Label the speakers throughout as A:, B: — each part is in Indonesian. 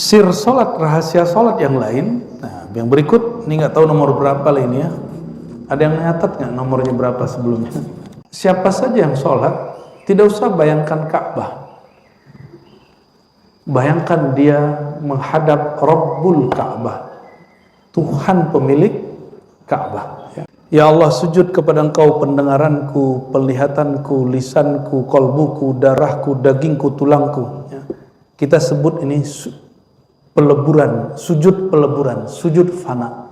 A: sir sholat, rahasia sholat yang lain. Nah, yang berikut ini nggak tahu nomor berapa lah ini ya. Ada yang nyatat nggak nomornya berapa sebelumnya? Siapa saja yang sholat, tidak usah bayangkan Ka'bah. Bayangkan dia menghadap Rabbul Ka'bah, Tuhan pemilik Ka'bah. Ya Allah, sujud kepada Engkau pendengaranku, penglihatanku, lisanku, kolbuku, darahku, dagingku, tulangku. Kita sebut ini peleburan, sujud peleburan, sujud fana.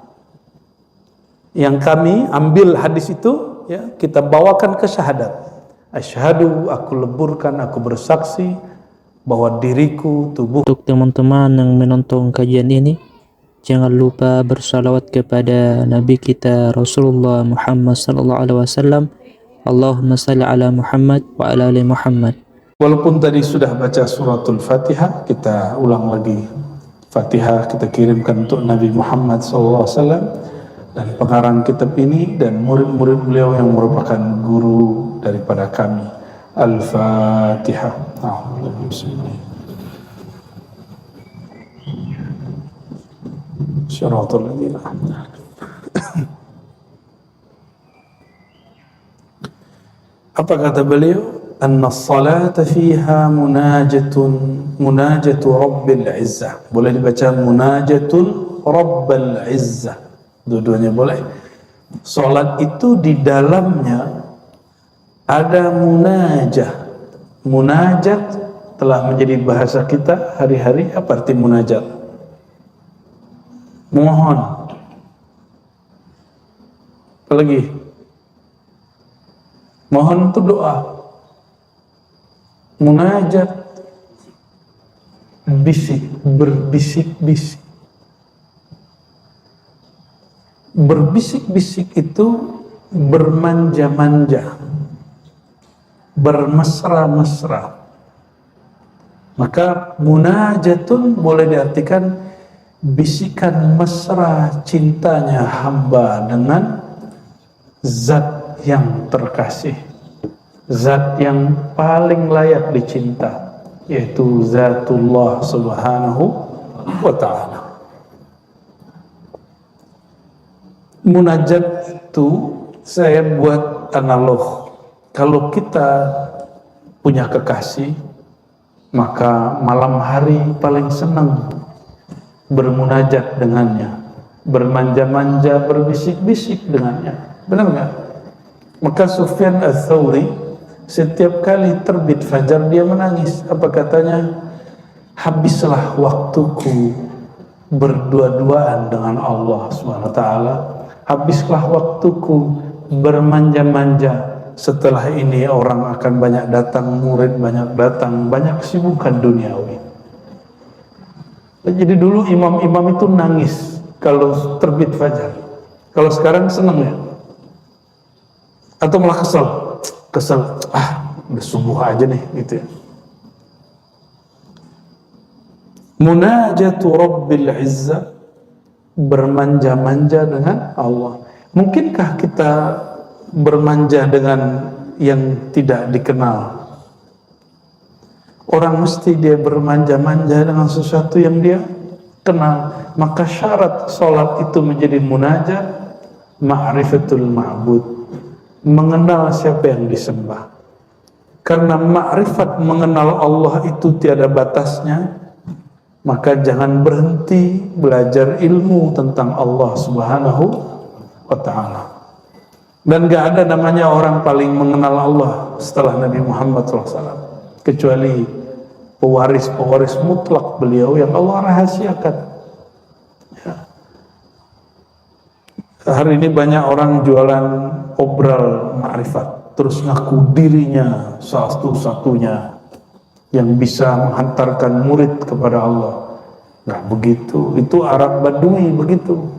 A: Yang kami ambil hadis itu, ya, kita bawakan ke syahadat. Asyhadu, aku leburkan, aku bersaksi bahwa diriku, tubuh. Untuk teman-teman yang menonton kajian ini, jangan lupa bersalawat kepada Nabi kita Rasulullah Muhammad sallallahu alaihi wasallam. Allahumma salli ala Muhammad wa ala ali Muhammad. Walaupun tadi sudah baca suratul Fatihah, kita ulang lagi. Fatihah kita kirimkan untuk Nabi Muhammad sallallahu alaihi wasallam dan pengarang kitab ini dan murid-murid beliau yang merupakan guru daripada kami. Al-Fatihah. Bismillah. Syaratul ladzina. Apa kata beliau? Anna as-salata fiha munajatu Rabbil Izzah. Boleh dibaca munajatul Rabbil Izzah. Dua-duanya boleh. Salat itu di dalamnya ada munajah. Munajat telah menjadi bahasa kita hari-hari. Apa arti munajat? Mohon. Apalagi? Mohon itu doa. Munajat, bisik, berbisik-bisik. Berbisik-bisik itu bermanja-manja, bermesra-mesra. Maka munajatun boleh diartikan bisikan mesra cintanya hamba dengan zat yang terkasih, zat yang paling layak dicinta, yaitu zatullah subhanahu wa ta'ala. Munajat itu saya buat analog. Kalau kita punya kekasih, maka malam hari paling senang bermunajat dengannya, bermanja-manja, berbisik-bisik dengannya. Benar nggak? Maka Sufyan Ats-Tsauri setiap kali terbit fajar dia menangis. Apa katanya? Habislah waktuku berdua-duaan dengan Allah Subhanahu wa taala. Habislah waktuku bermanja-manja. Setelah ini orang akan banyak datang, murid banyak datang, banyak kesibukan duniawi. Jadi dulu imam-imam itu nangis kalau terbit fajar. Kalau sekarang senang ya? Atau malah kesel, udah subuh aja nih, gitu ya. Munajatu Rabbil Izzah, bermanja-manja dengan Allah. Mungkinkah kita bermanja dengan yang tidak dikenal? Orang mesti dia bermanja-manja dengan sesuatu yang dia kenal. Maka syarat sholat itu menjadi munajat, ma'rifatul ma'bud, mengenal siapa yang disembah. Karena ma'rifat mengenal Allah itu tiada batasnya, maka jangan berhenti belajar ilmu tentang Allah Subhanahu wa ta'ala. Dan gak ada namanya orang paling mengenal Allah setelah Nabi Muhammad SAW, kecuali pewaris mutlak beliau yang Allah rahasiakan. Ya. Hari ini banyak orang jualan obral ma'rifat, terus ngaku dirinya satu-satunya yang bisa menghantarkan murid kepada Allah. Nah begitu, itu Arab Badui begitu.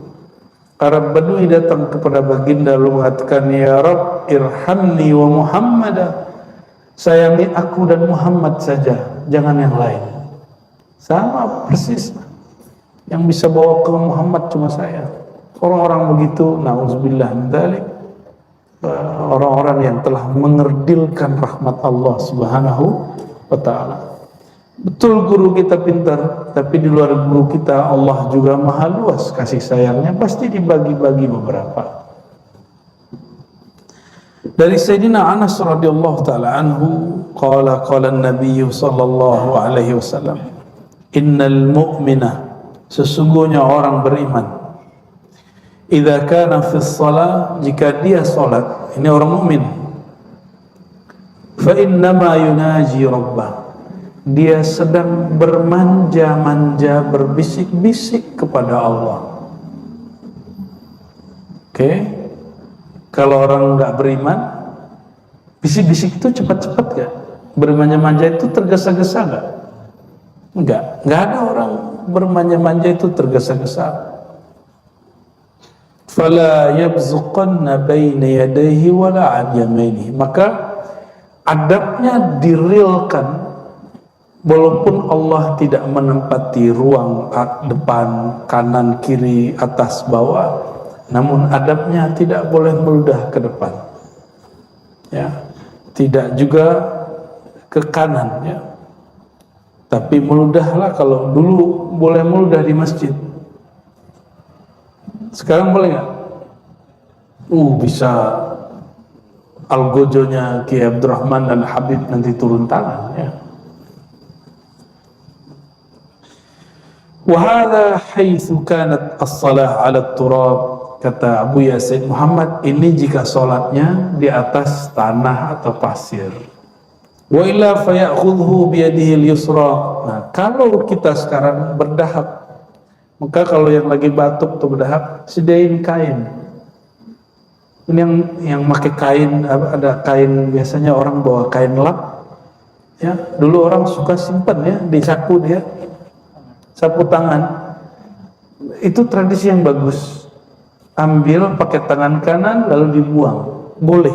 A: Arab Badui datang kepada baginda lalu mengatakan, ya Rabb irhamni wa Muhammadah, sayangi aku dan Muhammad saja, jangan yang lain. Sama persis, yang bisa bawa ke Muhammad cuma saya. Orang-orang begitu, na'udzubillah min dzalik, orang-orang yang telah mengerdilkan rahmat Allah Subhanahu wa ta'ala. Betul guru kita pintar, tapi di luar guru kita Allah juga maha luas kasih sayangnya, pasti dibagi-bagi beberapa. Dari Sayyidina Anas radhiyallahu taala anhu, qala an-nabiy sallallahu alaihi wasallam, innal mu'mina, sesungguhnya orang beriman, idza kana fi shalah, jika dia salat, ini orang mukmin, fa innama yunaji rabbah, dia sedang bermanja-manja, berbisik-bisik kepada Allah. Oke? Kalau orang nggak beriman, bisik-bisik itu cepat-cepat gak? Bermanja-manja itu tergesa-gesa gak? Enggak ada orang bermanja-manja itu tergesa-gesa. Fala yabzuqanna baina yadayhi wala an yaminihi, maka adabnya dirilkan. Walaupun Allah tidak menempati ruang depan, kanan, kiri, atas, bawah, namun adabnya tidak boleh meludah ke depan, ya, tidak juga ke kanan, ya. Tapi meludahlah, kalau dulu boleh meludah di masjid, sekarang boleh nggak? Bisa algojonya Ki Abdurrahman dan Habib nanti turun tangan, ya. Wahada haitsu kanat as-salah 'ala turab, kata Abu Yasin Muhammad, ini jika salatnya di atas tanah atau pasir. Wa illa fayakhudhu bi yadihi al-yusra. Nah, kalau kita sekarang berdahak, maka kalau yang lagi batuk atau berdahak, sediain kain. Ini yang pakai kain, ada kain, biasanya orang bawa kain lap, ya. Dulu orang suka simpan, ya, di saku dia. Sapu tangan itu tradisi yang bagus. Ambil pakai tangan kanan lalu dibuang, boleh.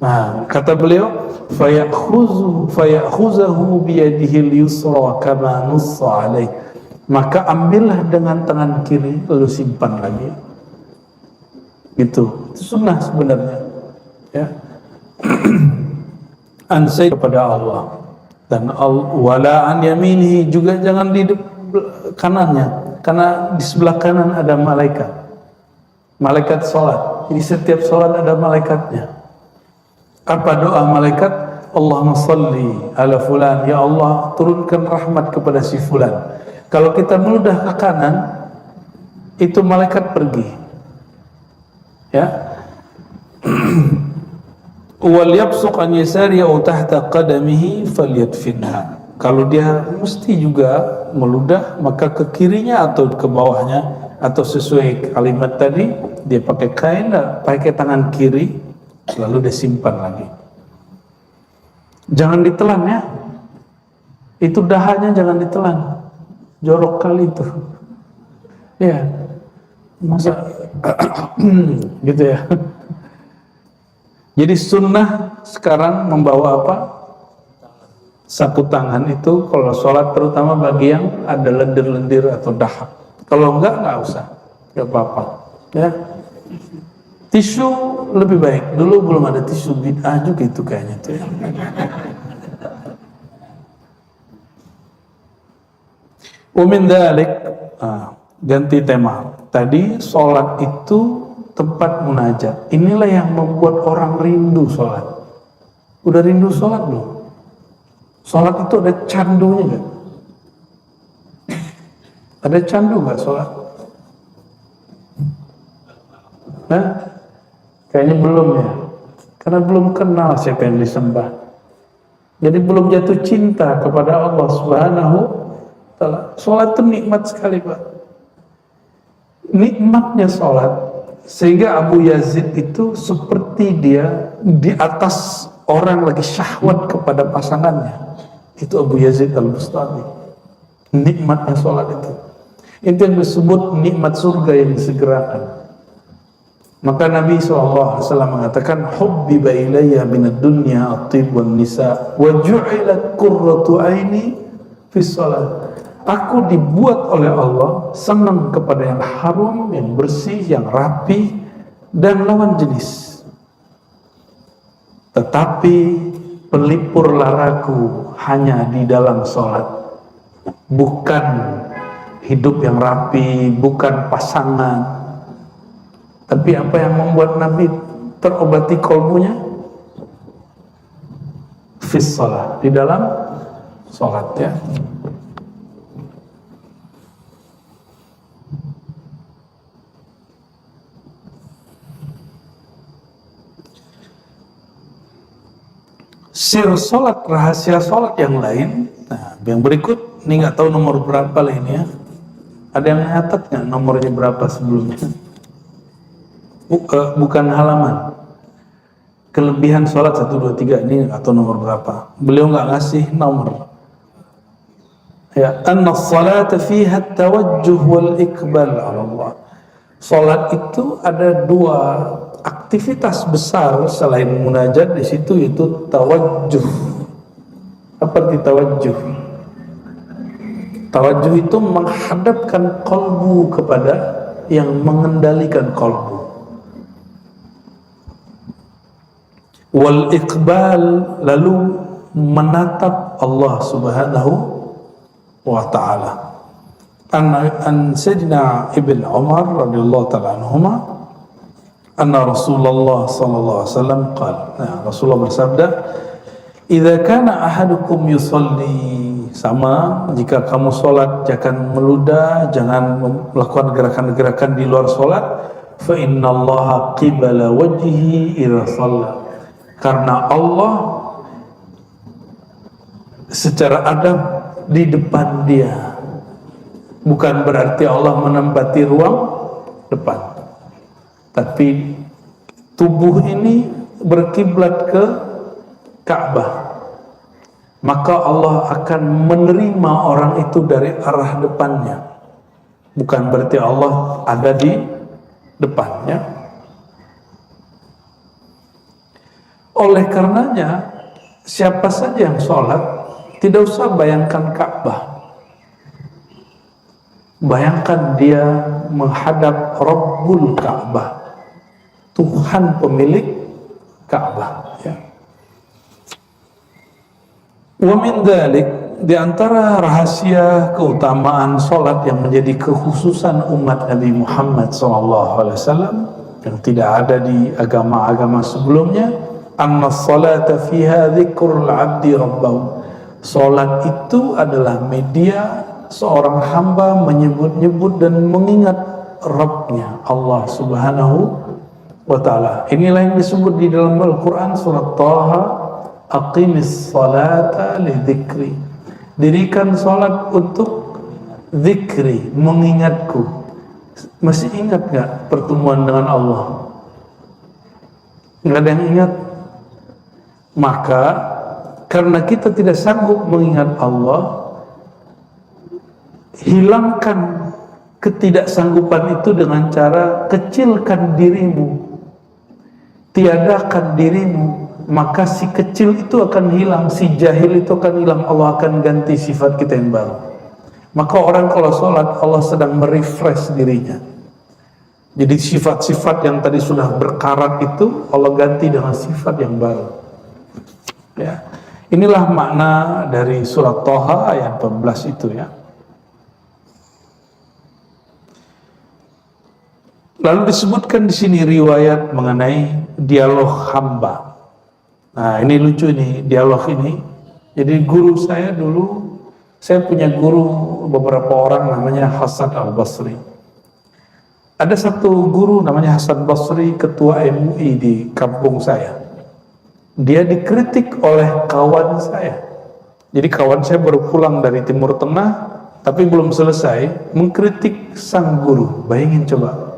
A: Nah, kata beliau, fayakhuzahu biyadihi al-yusra kama nussa alaih, maka ambillah dengan tangan kiri lalu simpan lagi. Itu sunnah sebenarnya, ya. Ansai kepada Allah. Dan wala an yaminihi, juga jangan di kanannya, karena di sebelah kanan ada malaikat salat. Jadi setiap salat ada malaikatnya. Apa doa malaikat? Allahumma salli ala fulan, ya Allah turunkan rahmat kepada si fulan. Kalau kita meludah ke kanan, itu malaikat pergi, ya. Wal yabsuq an yasari aw tahta qadamihi falyadfinha. Kalau dia mesti juga meludah, maka ke kirinya atau ke bawahnya, atau sesuai kalimat tadi, dia pakai kain, pakai tangan kiri lalu dia simpan lagi. Jangan ditelan, ya. Itu dahanya jangan ditelan. Jorok kali itu. Ya. Masa gitu, ya. Jadi sunnah sekarang membawa apa? Sapu tangan itu kalau sholat, terutama bagi yang ada lendir-lendir atau dahak. Kalau enggak usah, enggak apa-apa, ya. Tisu lebih baik. Dulu belum ada tisu, bid'ah juga itu kayaknya tuh, ya. Umin dalik, ganti tema. Tadi sholat itu tempat munajat. Inilah yang membuat orang rindu sholat. Udah rindu sholat belum? Sholat itu ada candunya gak? Ada candu gak sholat? Nah, kayaknya belum, ya. Karena belum kenal siapa yang disembah. Jadi belum jatuh cinta kepada Allah Subhanahu wa ta'ala. Sholat itu nikmat sekali, Pak. Nikmatnya sholat, sehingga Abu Yazid itu seperti dia di atas orang lagi syahwat kepada pasangannya. Itu Abu Yazid al-Bustami. Nikmatnya sholat itu. Itu yang disebut nikmat surga yang disegerakan. Maka Nabi SAW mengatakan, hubbiba ilayya minad dunya at-tib wan nisa wa ju'ilat qurratu aini fi shalah. Aku dibuat oleh Allah senang kepada yang harum, yang bersih, yang rapi, dan lawan jenis. Tetapi pelipur laraku hanya di dalam sholat, bukan hidup yang rapi, bukan pasangan, tapi apa yang membuat Nabi terobati kolbunya? Fis sholat, di dalam sholat, ya. Sir sholat, rahasia sholat yang lain. Nah, yang berikut ini nggak tahu nomor berapa lah ini, ya. Ada yang nyatat nggak nomornya berapa sebelumnya? Bukan halaman. Kelebihan sholat 1, 2, 3 ini nggak tahu nomor berapa. Beliau nggak ngasih nomor. Ya, anna salata fiha tawajjuh wal iqbal ala Allah. Sholat itu ada 2 aktivitas besar selain munajat di situ, itu tawajjuh. Apa arti tawajjuh? Tawajjuh itu menghadapkan kolbu kepada yang mengendalikan kolbu. Wal iqbal, lalu menatap Allah Subhanahu wa ta'ala. An Sayyidina Ibn Umar radhiyallahu ta'ala anhuma, anna Rasulullah sallallahu alaihi wasallam qala, nah, Rasulullah bersabda, idza kana ahadukum yusalli, sama jika kamu sholat jangan meludah, jangan melakukan gerakan-gerakan di luar sholat, fa innallaha qibala wajhihi idza shalla, karena Allah secara adab di depan dia. Bukan berarti Allah menempati ruang depan, tapi tubuh ini berkiblat ke Ka'bah, maka Allah akan menerima orang itu dari arah depannya. Bukan berarti Allah ada di depannya. Oleh karenanya, siapa saja yang sholat tidak usah bayangkan Ka'bah. Bayangkan dia menghadap Rabbul Ka'bah, Tuhan pemilik Ka'bah, ya. Wa min dzalik, di antara rahasia keutamaan salat yang menjadi kekhususan umat Nabi Muhammad SAW yang tidak ada di agama-agama sebelumnya, anna salata fiha dzikrul 'abdi rabbahu. Salat itu adalah media seorang hamba menyebut-nyebut dan mengingat Rabbnya, Allah Subhanahu wa ta'ala. Inilah yang disebut di dalam Al-Quran surat Taha, aqimis salata li dzikri. Dirikan salat untuk zikri, mengingatku. Masih ingat gak pertemuan dengan Allah? Nggak ada yang ingat? Maka karena kita tidak sanggup mengingat Allah, hilangkan ketidaksanggupan itu dengan cara kecilkan dirimu, tiadakan dirimu, maka si kecil itu akan hilang, si jahil itu akan hilang. Allah akan ganti sifat kita yang baru. Maka orang kalau sholat, Allah sedang merefresh dirinya. Jadi sifat-sifat yang tadi sudah berkarat itu Allah ganti dengan sifat yang baru, ya. Inilah makna dari surat Taha ayat 14 itu, ya. Lalu disebutkan di sini riwayat mengenai dialog hamba. Nah, ini lucu nih dialog ini. Jadi guru saya dulu, saya punya guru beberapa orang namanya Hasan Al-Basri. Ada satu guru namanya Hasan Basri, ketua MUI di kampung saya. Dia dikritik oleh kawan saya. Jadi kawan saya baru pulang dari Timur Tengah, tapi belum selesai mengkritik sang guru. Bayangin coba.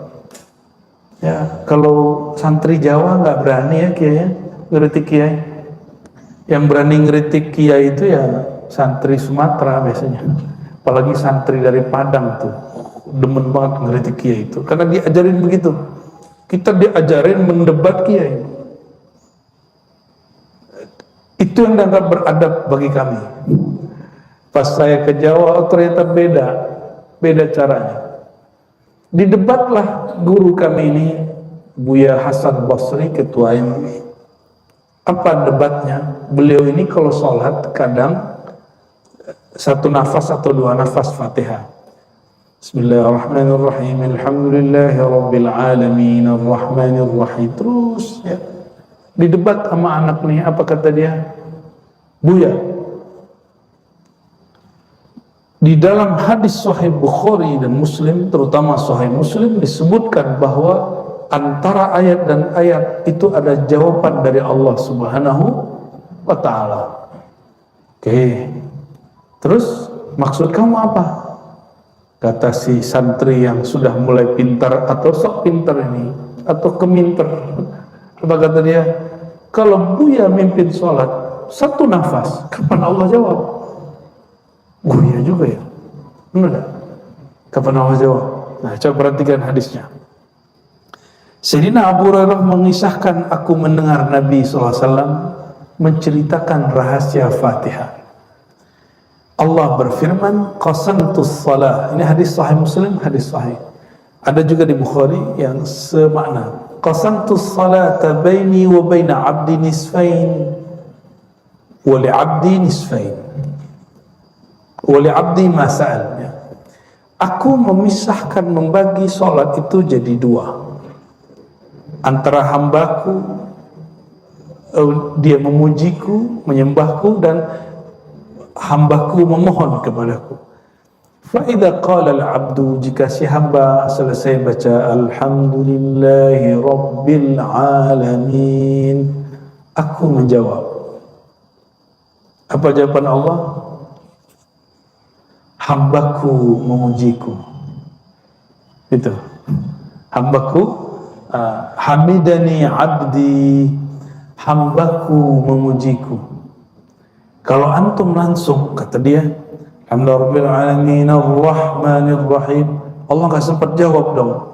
A: Ya, kalau santri Jawa nggak berani ya kiai, ngeritik kiai. Yang berani ngeritik kiai itu ya santri Sumatera biasanya. Apalagi santri dari Padang tuh, demen banget ngeritik kiai itu, karena diajarin begitu. Kita diajarin mendebat kiai. Itu yang dianggap beradab bagi kami. Pas saya ke Jawa, ternyata beda caranya. Didebatlah guru kami ini, Buya Hasan Basri, ketua MUI. Apa debatnya? Beliau ini kalau sholat kadang satu nafas atau dua nafas Fatihah. Bismillahirrahmanirrahim. Alhamdulillahi rabbil alamin arrahmanirrahim. Terus ya. Di debat sama anak nih, apa kata dia? Buya. Di dalam hadis Sahih Bukhari dan Muslim, terutama Sahih Muslim, disebutkan bahwa antara ayat dan ayat itu ada jawaban dari Allah Subhanahu wa ta'ala. Oke. Terus maksud kamu apa? Kata si santri yang sudah mulai pintar atau sok pintar ini, atau keminter. Apa kata dia? Kalau Buya mimpin sholat satu nafas, kapan Allah jawab? Buya juga ya? Benar tak? Kapan Allah jawab? Nah, coba perhatikan hadisnya. Sayyidina Abu Hurairah mengisahkan, aku mendengar Nabi SAW menceritakan rahasia Fatihah. Allah berfirman, qasamtus salah. Ini hadis Sahih Muslim, hadis sahih. Ada juga di Bukhari yang semakna. Qasamtus salata baini wa baina abdi nisfain wa li abdi nisfain wa li abdi ma sa'al. Aku memisahkan, membagi salat itu jadi dua. Antara hambaku, dia memujiku, menyembahku, dan hambaku memohon kepadaku. Fa'idha qala al-abdu, jika si hamba selesai baca Alhamdulillahi Rabbil Alamin, aku menjawab. Apa jawaban Allah? Hambaku memujiku. Itu. Hambaku, hamidani abdi, hambaku memujiku. Kalau antum langsung, kata dia, Alhamdulillahirabbil alamin arrahmanirrahim, Allah nggak sempat jawab dong.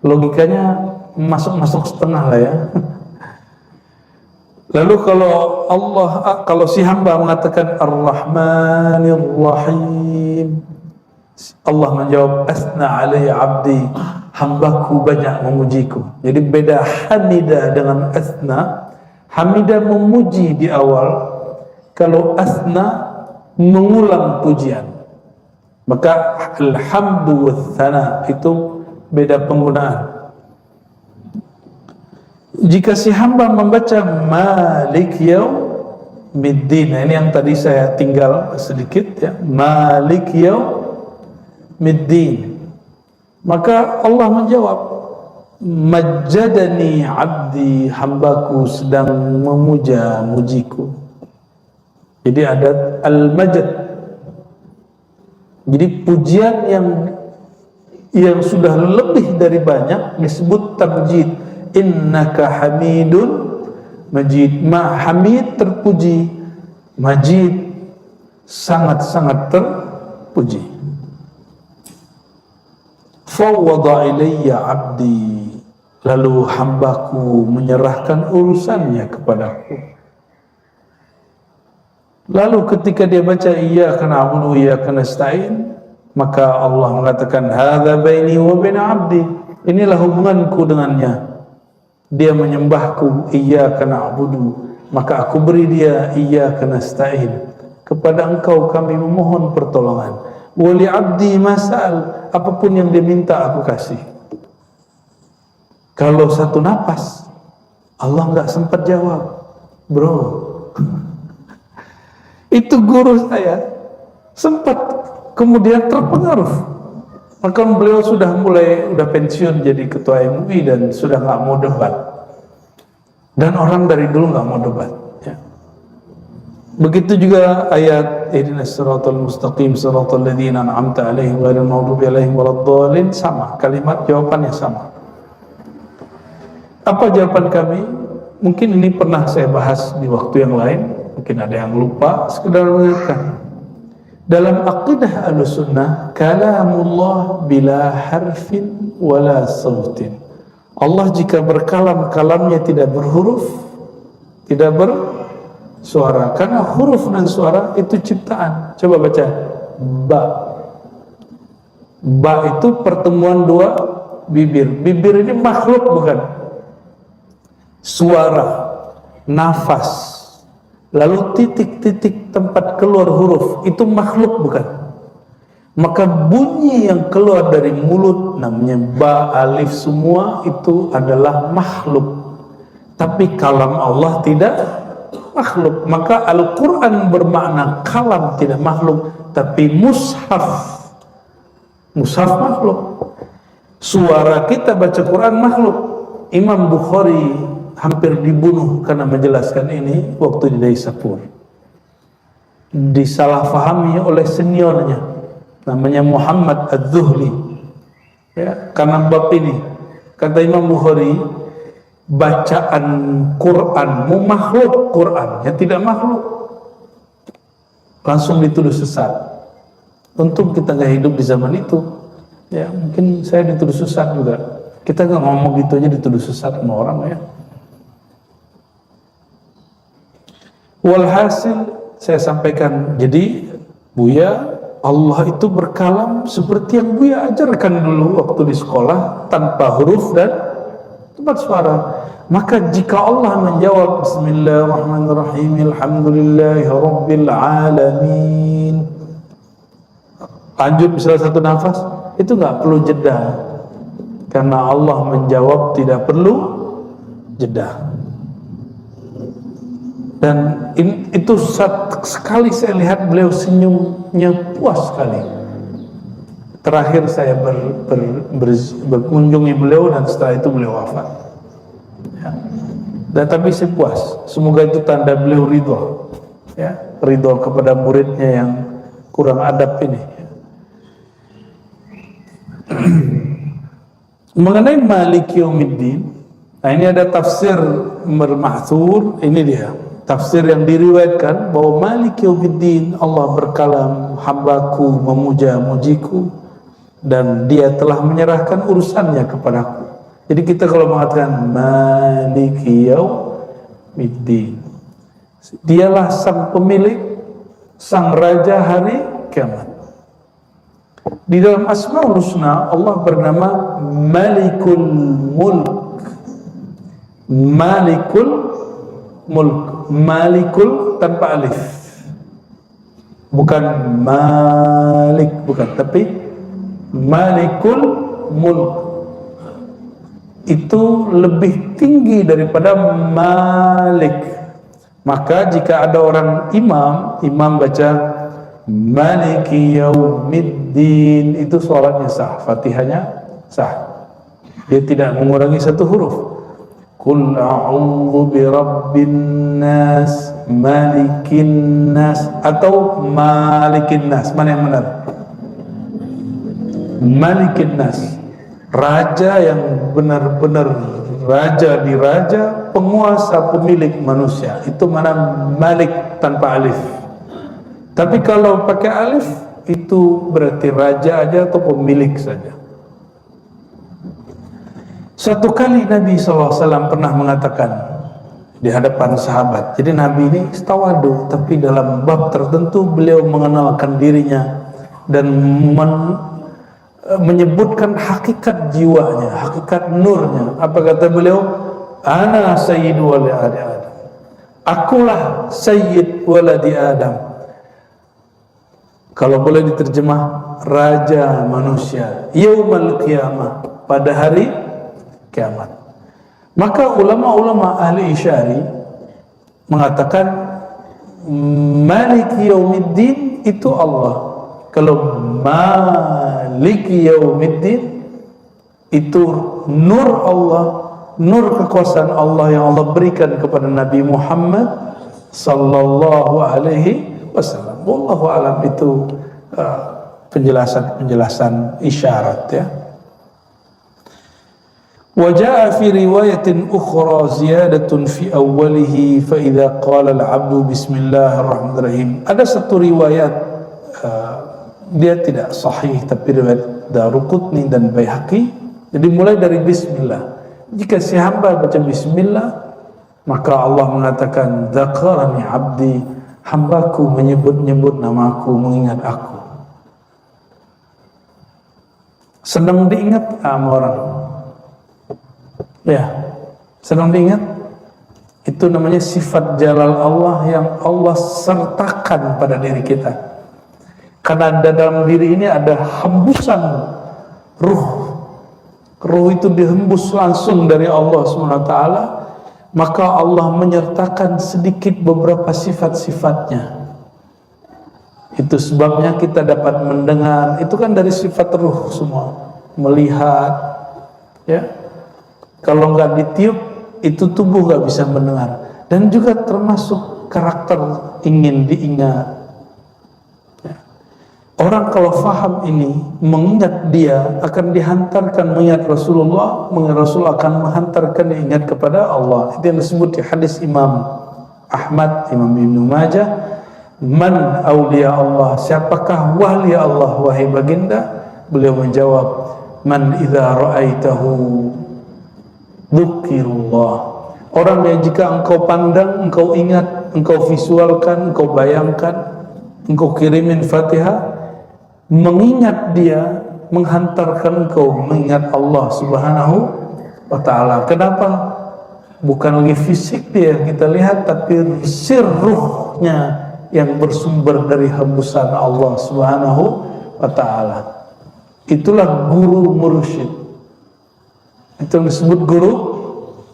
A: Logikanya masuk setengah lah ya. Lalu kalau si hamba mengatakan arrahmanirrahim, Allah menjawab asna alaihi abdi, hambaku banyak memujiku. Jadi beda hamidah dengan asna. Hamidah memuji di awal, kalau asna mengulang pujian. Maka alhamdu wathana itu beda penggunaan. Jika si hamba membaca Malik Yaumiddin, ini yang tadi saya tinggal sedikit ya, Malik Yaumiddin, maka Allah menjawab, Majjadani abdi, hambaku sedang mujiku. Jadi ada al-majd. Jadi pujian yang sudah lebih dari banyak disebut tamjid. Innaka hamidun majid. Hamid terpuji, majid sangat-sangat terpuji. Fawwada ilayya abdi, lalu hambaku menyerahkan urusannya kepadaku. Lalu ketika dia baca iyyaka na'budu wa iyyaka nasta'in, maka Allah mengatakan hadza baini wa baina abdi, inilah hubunganku dengannya. Dia menyembahku iyyaka na'budu, maka aku beri dia iyyaka nasta'in, kepada engkau kami memohon pertolongan. Wa li abdi mas'al, apapun yang dia minta aku kasih. Kalau satu napas Allah nggak sempat jawab, bro. Itu guru saya sempat kemudian terpengaruh. Maka beliau sudah pensiun jadi ketua MUI dan sudah nggak mau debat. Dan orang dari dulu nggak mau debat. Ya. Begitu juga ayat ihdinas siratal mustaqim siratal ladzina an'amta 'alaihim ghairil maghdubi 'alaihim waladdallin, sama kalimat jawabannya sama. Apa jawaban kami? Mungkin ini pernah saya bahas di waktu yang lain, mungkin ada yang lupa, sekedar mengingatkan. Dalam aqidah Ahlussunnah, kalamullah bila harfin wala sautin. Allah jika berkalam, kalamnya tidak berhuruf, tidak bersuara. Karena huruf dan suara itu ciptaan. Coba baca ba. Ba itu pertemuan dua bibir. Bibir ini makhluk bukan? suara, nafas, lalu titik-titik tempat keluar huruf, itu makhluk bukan? Maka bunyi yang keluar dari mulut namanya ba, alif, semua itu adalah makhluk. Tapi kalam Allah tidak makhluk. Maka Al-Quran bermakna kalam tidak makhluk, tapi mushaf makhluk. Suara kita baca Quran makhluk. Imam Bukhari hampir dibunuh karena menjelaskan ini waktu di Daisapur. Disalahfahami oleh seniornya namanya Muhammad Az-Zuhli, ya, karena bab ini kata Imam Bukhari, bacaan Quranmu makhluk, Qurannya tidak makhluk. Langsung dituduh sesat. Untung kita nggak hidup di zaman itu, ya, mungkin saya dituduh sesat juga. Kita nggak ngomong gitu aja dituduh sesat sama orang, ya. Walhasil saya sampaikan, jadi Buya, Allah itu berkalam seperti yang Buya ajarkan dulu waktu di sekolah, tanpa huruf dan tempat suara. Maka jika Allah menjawab Bismillahirrahmanirrahim, Alhamdulillahi Rabbil Alamin, lanjut misalnya satu nafas, itu nggak perlu jeda, karena Allah menjawab tidak perlu jeda. Dan itu sekali saya lihat beliau senyumnya puas sekali. Terakhir saya berkunjungi beliau dan setelah itu beliau wafat, ya. Dan tapi saya puas. Semoga itu tanda beliau ridho, ya, ridho kepada muridnya yang kurang adab ini. Mengenai Maliki Yaumiddin, nah ini ada tafsir Al-Ma'thur, ini dia tafsir yang diriwayatkan bahwa Maliki Yaumiddin, Allah berkalam, hambaku memuja mujiku dan dia telah menyerahkan urusannya kepadaku. Jadi kita kalau mengatakan Maliki Yaumiddin, dialah sang pemilik, sang raja hari kiamat. Di dalam Asmaul Husna Allah bernama Malikul Mulk. Malikul Mulk, Malikul tanpa alif, bukan Malik, bukan, tapi Malikul Mulk. Itu lebih tinggi daripada Malik. Maka jika ada orang imam baca Maliki Yaumiddin, itu sholatnya sah, Fatihahnya sah, dia tidak mengurangi satu huruf. Qul a'udzu birabbin nas, malikin nas, atau malikin nas, mana yang benar? Malikin nas, raja yang benar-benar raja di raja, penguasa, pemilik manusia. Itu mana Malik tanpa alif. Tapi kalau pakai alif, itu berarti raja aja atau pemilik saja. Suatu kali Nabi SAW pernah mengatakan di hadapan sahabat. Jadi Nabi ini tawadu, tapi dalam bab tertentu beliau mengenalkan dirinya dan menyebutkan hakikat jiwanya, hakikat nurnya. Apa kata beliau? Ana sayyidu waladi Adam. Akulah sayyid waladi Adam. Kalau boleh diterjemah, raja manusia, yaumal qiyamah, pada hari kiamat. Maka ulama-ulama ahli isyari mengatakan Maliki Yaumiddin itu Allah. Kalau Maliki Yaumiddin itu nur Allah, nur kekuasaan Allah yang Allah berikan kepada Nabi Muhammad sallallahu alaihi wasallam. Wallahu alam, itu penjelasan isyarat, ya. Wa jaa fi riwayatin ukhra ziyadatun fi awwalihi fa idza qala al-'abdu bismillahirrahmanirrahim. Ada satu riwayat, dia tidak sahih tapi riwayat Daruqutni dan Baihaqi. Jadi mulai dari bismillah. Jika si hamba baca bismillah, maka Allah mengatakan dzakarani 'abdi, hambaku menyebut-nyebut namaku, mengingat aku. Senang diingat sama orang, ya, senang diingat. Itu namanya sifat jalal Allah yang Allah sertakan pada diri kita. Karena dalam diri ini ada hembusan ruh. Ruh itu dihembus langsung dari Allah SWT. Maka Allah menyertakan sedikit beberapa sifat-sifatnya. Itu sebabnya kita dapat mendengar. Itu kan dari sifat ruh semua. Melihat, ya. Kalau nggak ditiup, itu tubuh nggak bisa mendengar. Dan juga termasuk karakter ingin diingat. Ya. Orang kalau faham ini, mengingat dia akan dihantarkan mengingat Rasulullah, mengingat Rasul akan menghantarkan dia ingat kepada Allah. Itu yang disebut di hadis Imam Ahmad, Imam Ibnu Majah. Man awliya Allah, siapakah wali Allah wahai baginda? Beliau menjawab, man idza ra'aitahu dzukirullah. Orang yang jika engkau pandang, engkau ingat, engkau visualkan, engkau bayangkan, engkau kirimin Fatihah, mengingat dia menghantarkan engkau mengingat Allah Subhanahu wa ta'ala. Kenapa? Bukan lagi fisik dia yang kita lihat, tapi sirruhnya yang bersumber dari hembusan Allah Subhanahu wa ta'ala. Itulah guru mursyid. Itu yang disebut guru.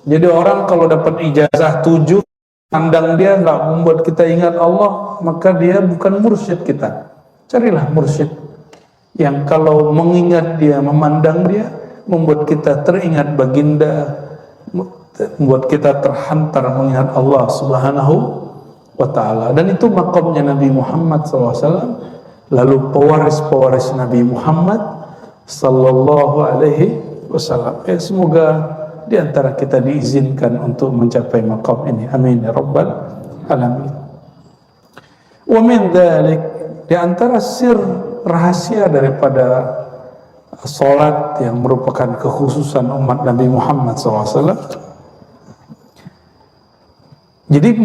A: Jadi orang kalau dapat ijazah 7, pandang dia nggak membuat kita ingat Allah, maka dia bukan mursyid kita. Carilah mursyid yang kalau mengingat dia, memandang dia, membuat kita teringat baginda, membuat kita terhantar mengingat Allah Subhanahu wa ta'ala. Dan itu makamnya Nabi Muhammad SAW. Lalu pewaris-pewaris Nabi Muhammad sallallahu alaihi wasallam. Semoga di antara kita diizinkan untuk mencapai maqam ini. Amin ya rabbal alamin. Wa min dzalik, di antara sir rahasia daripada salat yang merupakan kekhususan umat Nabi Muhammad SAW. Jadi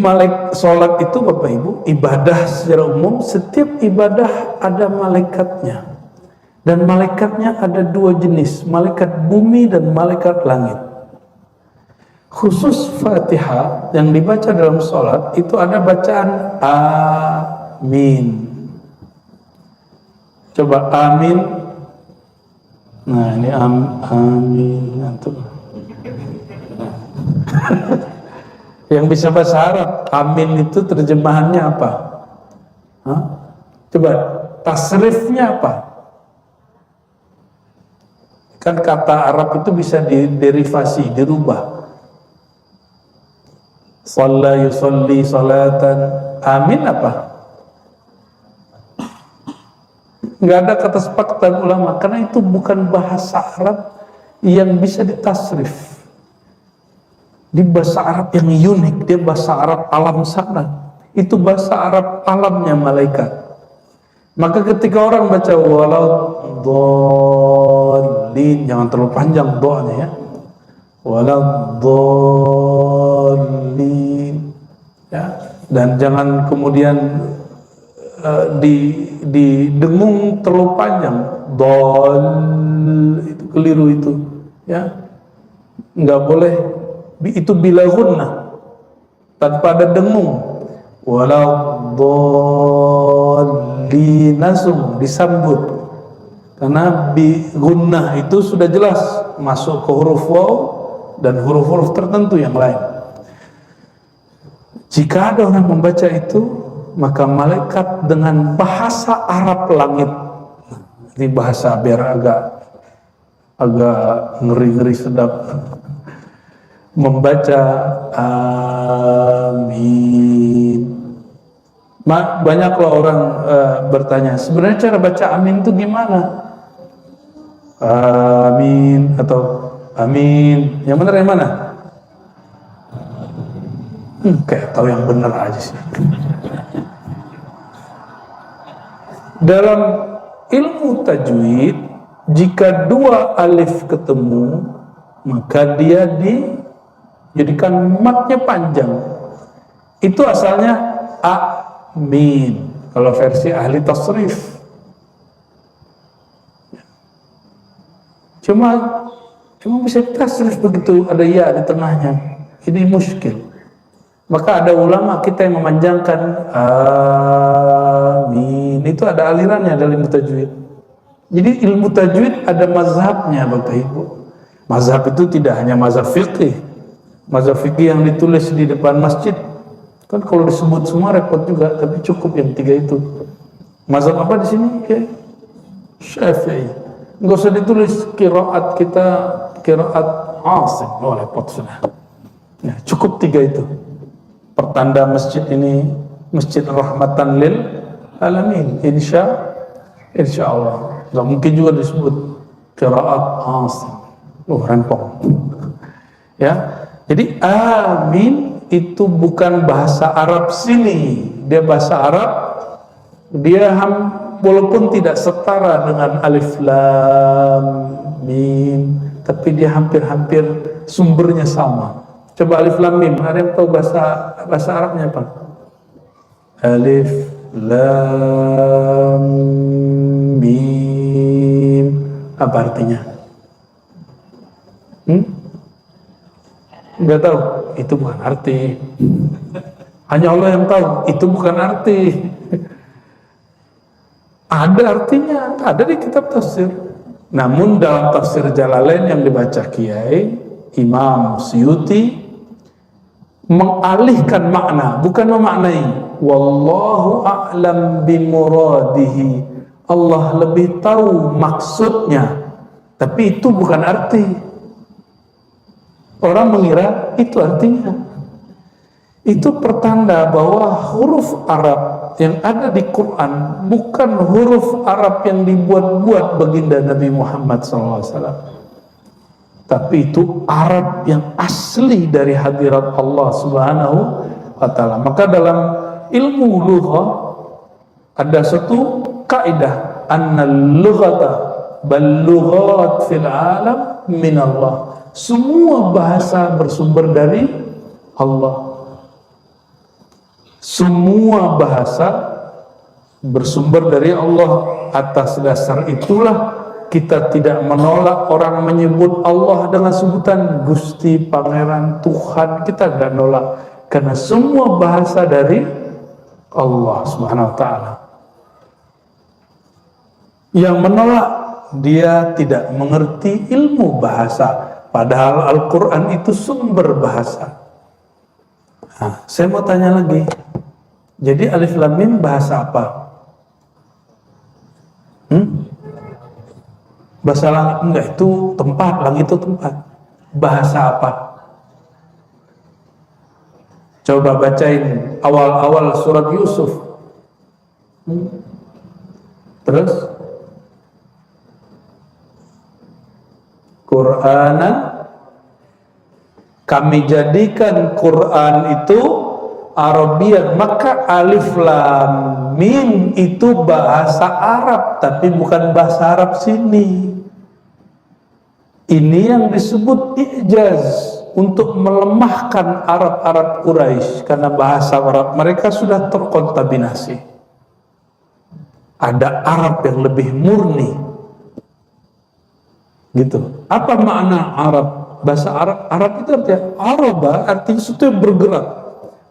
A: salat itu Bapak Ibu, ibadah secara umum, setiap ibadah ada malaikatnya. Dan malaikatnya ada dua jenis, malaikat bumi dan malaikat langit. Khusus Fatihah yang dibaca dalam sholat itu ada bacaan amin. Coba amin. Nah ini amin. Yang bisa bahasa Arab, amin itu terjemahannya apa? Hah? Coba tasrifnya apa? Kan kata Arab itu bisa diderivasi, dirubah. Shalla yusalli salatan. Amin apa? Nggak ada kata sepakatan ulama, karena itu bukan bahasa Arab yang bisa ditasrif. Di bahasa Arab yang unik, dia bahasa Arab alam sana. Itu bahasa Arab alamnya malaikat. Maka ketika orang baca waladhdallin, jangan terlalu panjang doanya ya. Waladhdallin, ya. Dan jangan kemudian didengung terlalu panjang. Dol itu keliru itu, ya. Nggak boleh itu bila gunnah tanpa ada dengung. Waladhdallin langsung disambut, karena bi gunnah itu sudah jelas masuk ke huruf waw dan huruf-huruf tertentu yang lain. Jika ada orang membaca itu, maka malaikat dengan bahasa Arab langit, ini bahasa biar agak ngeri-ngeri sedap, membaca amin. Banyaklah orang bertanya, sebenarnya cara baca amin itu gimana? Amin atau amin, yang benar yang mana? Kayak tahu yang benar aja sih. Dalam ilmu tajwid, jika dua alif ketemu, maka dia dijadikan matnya panjang. Itu asalnya amin kalau versi ahli tasrif. Cuma bisa tasrif begitu ada ya di tengahnya. Ini muskil. Maka ada ulama kita yang memanjangkan amin. Itu ada alirannya dalam ilmu tajwid. Jadi ilmu tajwid ada mazhabnya Bapak Ibu. Mazhab itu tidak hanya mazhab fikih. Mazhab fikih yang ditulis di depan masjid. Kan kalau disebut semua repot juga, tapi cukup yang 3 itu. Mazhab apa di sini? Ya. Syafi'i. Enggak usah ditulis qiraat kita, qiraat Asim. Oh, repot sudah. Ya, cukup 3 itu. Pertanda masjid ini masjid rahmatan lil alamin, insya Allah. Nggak mungkin juga disebut qiraat Asim. Rempong. Ya, jadi amin itu bukan bahasa Arab sini. Dia bahasa Arab. Dia walaupun tidak setara dengan alif lam mim, tapi dia hampir-hampir sumbernya sama. Coba alif lam mim, ada yang tahu bahasa Arabnya apa? Alif lam mim, apa artinya? Enggak tahu, itu bukan arti. Hanya Allah yang tahu, itu bukan arti. Ada artinya, ada di kitab tafsir. Namun dalam tafsir Jalalain yang dibaca Kiai Imam Suyuti mengalihkan makna, bukan memaknai. Wallahu a'lam bimuradihi. Allah lebih tahu maksudnya. Tapi itu bukan arti. Orang mengira itu artinya. Itu pertanda bahwa huruf Arab yang ada di Quran bukan huruf Arab yang dibuat-buat baginda Nabi Muhammad SAW. Tapi itu Arab yang asli dari hadirat Allah Subhanahu wa Ta'ala. Maka dalam ilmu lughah ada satu kaidah, annal lughata bal lughat fil alam min Allah. Semua bahasa bersumber dari Allah. Semua bahasa bersumber dari Allah. Atas dasar itulah kita tidak menolak orang menyebut Allah dengan sebutan Gusti, Pangeran, Tuhan. Kita tidak nolak, karena semua bahasa dari Allah Subhanahu wa Ta'ala. Yang menolak, dia tidak mengerti ilmu bahasa, padahal Al-Quran itu sumber bahasa. Nah, saya mau tanya lagi, jadi alif lam mim bahasa apa? Bahasa langit? Enggak, itu tempat, langit itu tempat. Bahasa apa? Coba bacain awal-awal surat Yusuf. Terus Qur'anan, kami jadikan Quran itu Arabian. Maka alif lam mim itu bahasa Arab, tapi bukan bahasa Arab sini. Ini yang disebut i'jaz, untuk melemahkan Arab Quraisy, karena bahasa Arab mereka sudah terkontaminasi. Ada Arab yang lebih murni. Gitu. Apa makna Arab? Bahasa Arab itu artinya Araba, artinya sesuatu yang bergerak.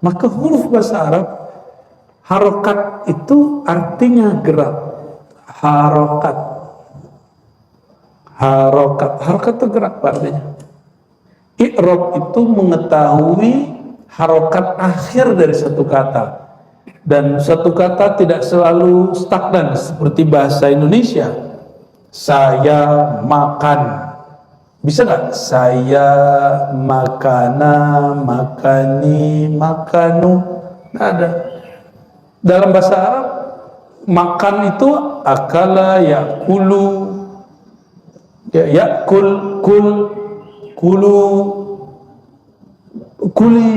A: Maka huruf bahasa Arab, harokat itu artinya gerak. Harokat itu gerak artinya. I'rab itu mengetahui harokat akhir dari satu kata. Dan satu kata tidak selalu stagnan seperti bahasa Indonesia. Saya makan, bisa nggak? Saya makana, makani, makanu, nggak ada. Dalam bahasa Arab, makan itu akala, yakulu, yakul, kulu, kuli,